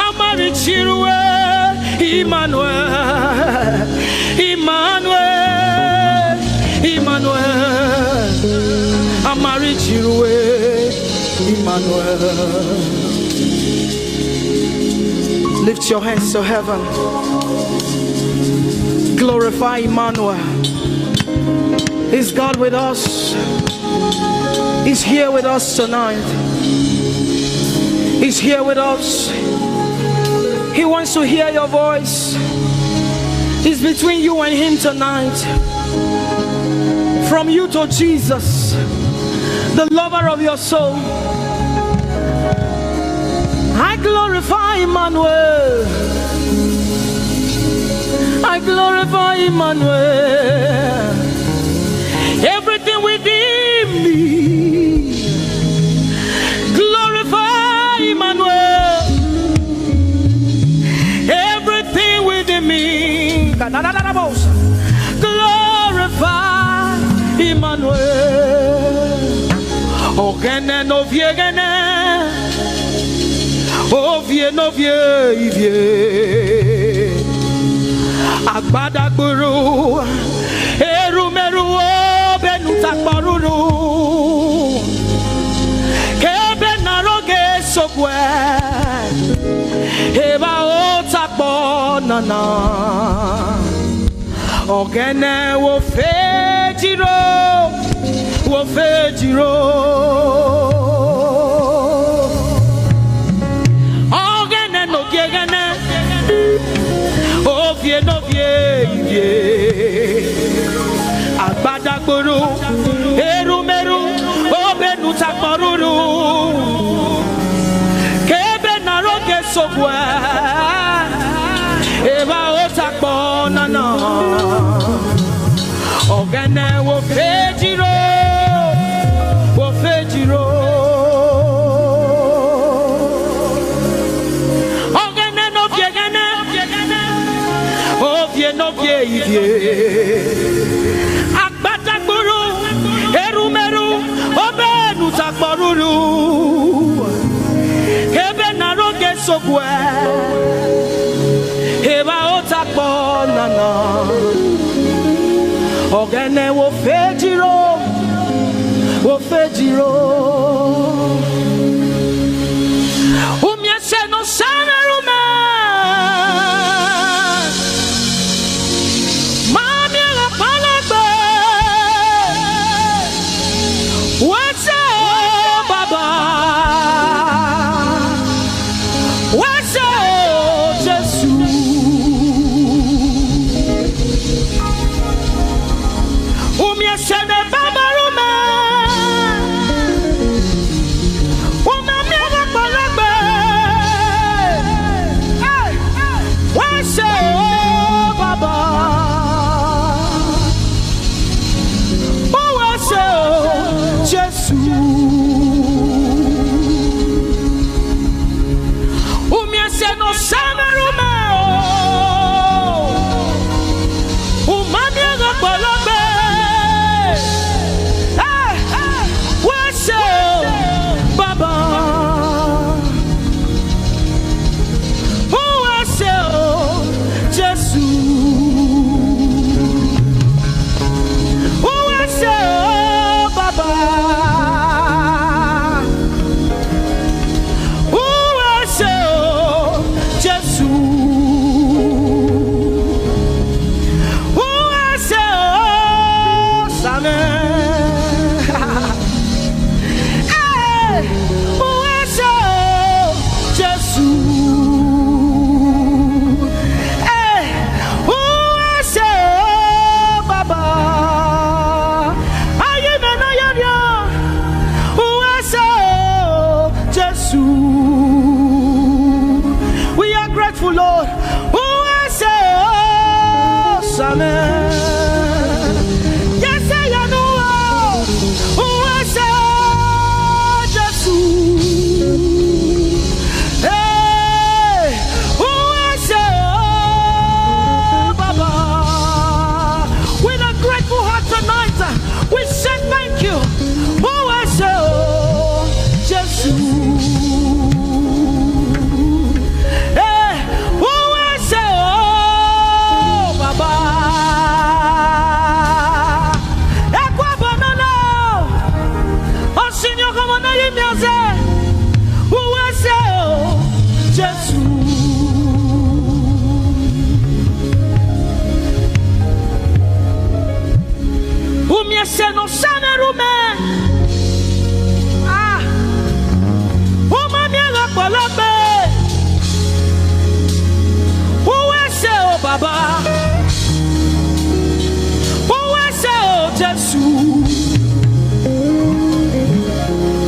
Speaker 1: Amarichirwe Emmanuel. Emmanuel. Emmanuel. Amarichirwe Emmanuel. Lift your hands to heaven. Glorify Emmanuel. Is God with us? He's here with us tonight. He's here with us. He wants to hear your voice. It's between you and him tonight. From you to Jesus, the lover of your soul. I glorify Emmanuel. I glorify Emmanuel. Everything within me, glorify Emmanuel. Everything within me, glorify Emmanuel. Ogene no viegene, ovie no vie. Agbada guru, erumeru benutakbaruru. Kebe naroge sokwe, eba otakbo nana. Ogene wo fejiro, wo fejiro. Ogene no gegene. Ovie no vie. Agbada guru, erumeru obenu takbaruru. Kebe naroge sokwe, eba otakbo nana. Ogene wo fejiro, wo fejiro. Ogene no viegene, ovie no vie. Agbada guru, erumeru obenu takbaruru. Kebe naroge sokwe, eba otakbo nana. Ogene wo fejiro, wo fejiro. Umiese no sana rume. Mami la palagbe. Wese baba. Wese Jesus. Umiese ne baba rume.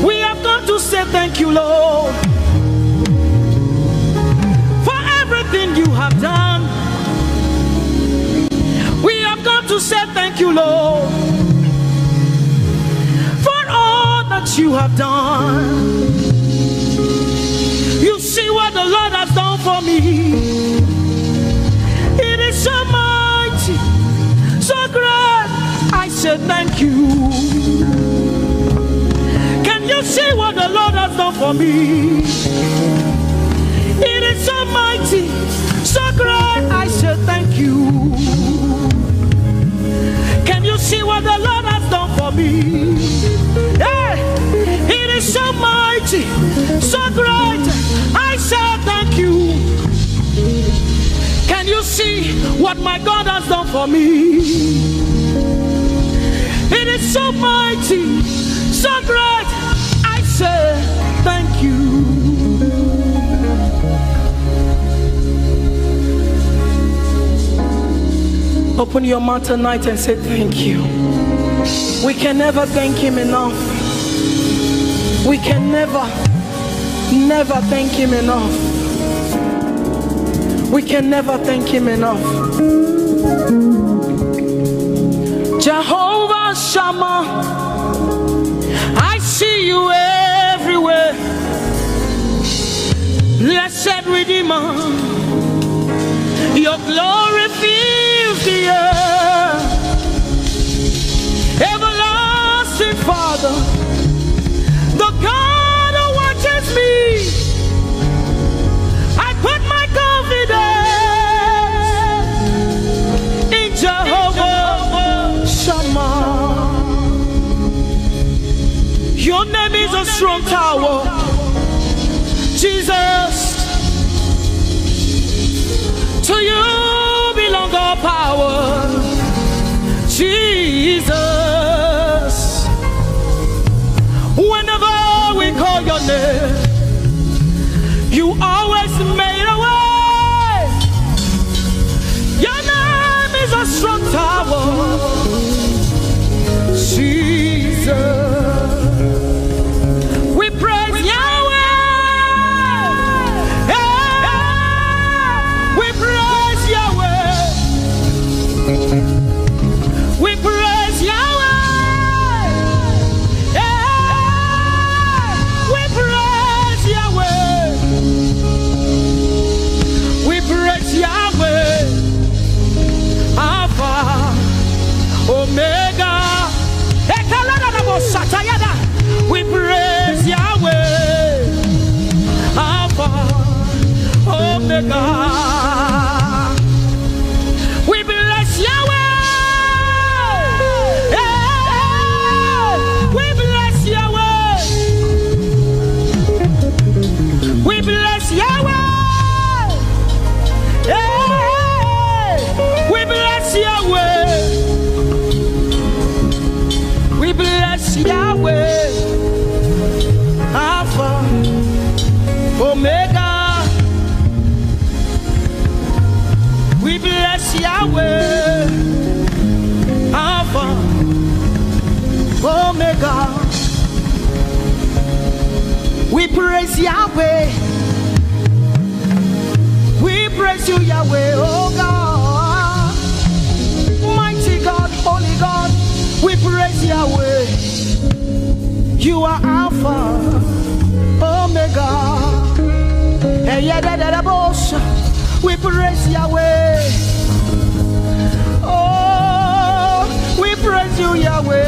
Speaker 1: We have come to say thank you, Lord, for everything you have done. We have come to say thank you, Lord, for all that you have done. You see what the Lord has done for me. It is so mighty, so great. I say thank you. Can you see what the Lord has done for me? It is so mighty, so great. I say thank you. Can you see what the Lord has done for me? Hey, it is so mighty, so great. I say thank you. Can you see what my God has done for me? It is so mighty, so great. I say thank you. Open your mouth tonight and say thank you. We can never thank him enough. We can never thank him enough. We can never thank him enough. Jehovah Shammah, I see you everywhere. Blessed Redeemer, your glory fills the earth. Everlasting Father, the God who watches me, I put my confidence in Jehovah Shammah. Your name is a strong tower, Jesus. To you belong all power, Jesus. Whenever we call your name, you always made a way. Your name is a strong tower, Jesus. We praise Yahweh. We praise Yahweh. We praise Yahweh. We praise Yahweh. We praise Yahweh. Alpha, Omega. We praise Yahweh. Alpha, Omega. We bless Yahweh. We bless Yahweh. We bless Yahweh. We bless Yahweh. We bless Yahweh. Alpha, Omega. We bless Yahweh. Alpha, Omega. We praise Yahweh. We praise you, Yahweh, oh God. Mighty God, holy God. We praise Yahweh. You are Alpha, Omega. We praise Yahweh. Oh, we praise you, Yahweh.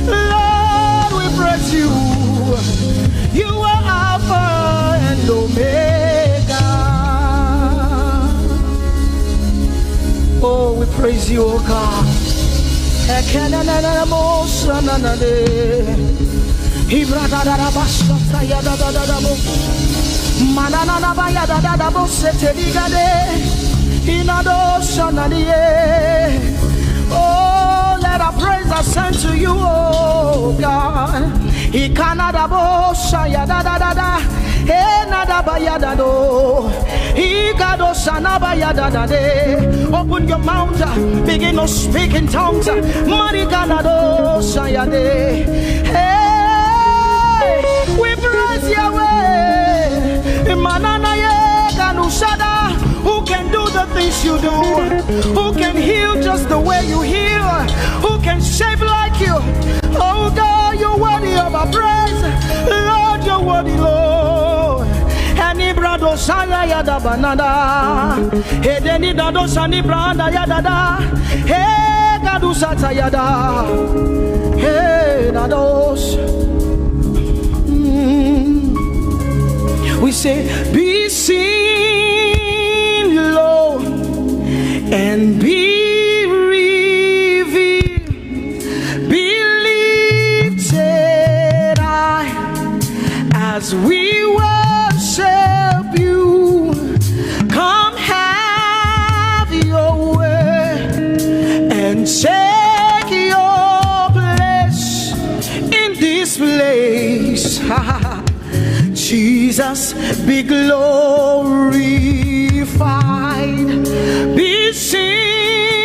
Speaker 1: Lord, we praise you. You are Alpha and Omega. Oh, we praise you, oh God.
Speaker 4: Oh, let our praise ascend to you, oh God. Open your mouth, begin to speak in tongues. Hey, we praise Yahweh. Who can do the things you do? Who can heal just the way you heal? Who can shape like you? Oh God, you're worthy of our praise. Lord, you're worthy, Lord. Any brado shaya yada banana. Hey, deni dado shani branda yada. Hey, gadu sata yada. Hey, dados. We say, be seen, Lord, and be revealed, be lifted high as we worship you. Come have your way and take your place in this place. Jesus, be glorified, be seen,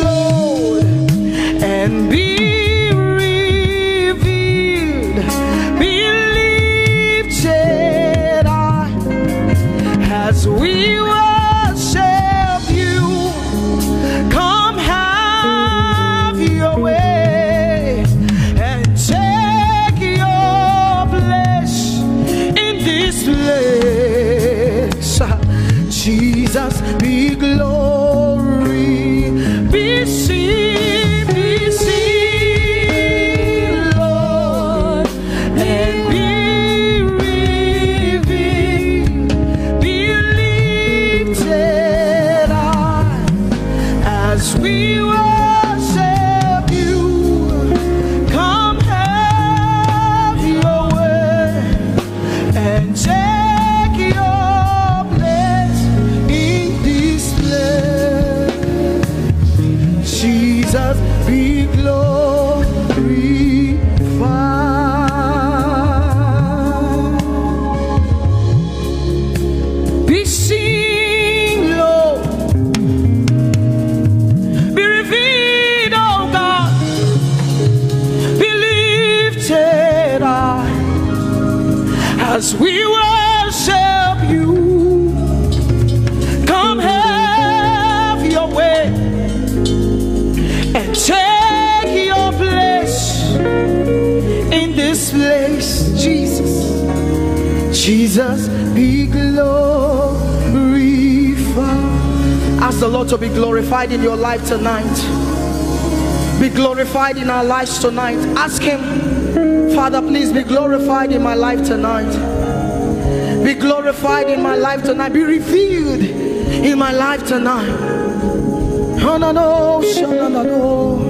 Speaker 4: Lord, and be revealed, be lifted high as we worship you. Come have your way and take your place in this place. Jesus, be glory, be seen, Lord, and be revealed, be lifted high as we worship you. Come have your way and take your place in this place. Jesus, be glorified, be seen, Lord, be revealed, oh God, be lifted high as we worship you. Come have your way and take your place in this place. Jesus, Jesus, be glorified. Ask the Lord to be glorified in your life tonight. Be glorified in our lives tonight. Ask Him, Father, please be glorified in my life tonight. Be glorified in my life tonight. Be revealed in my life tonight. Oh, no, no, no, no, no.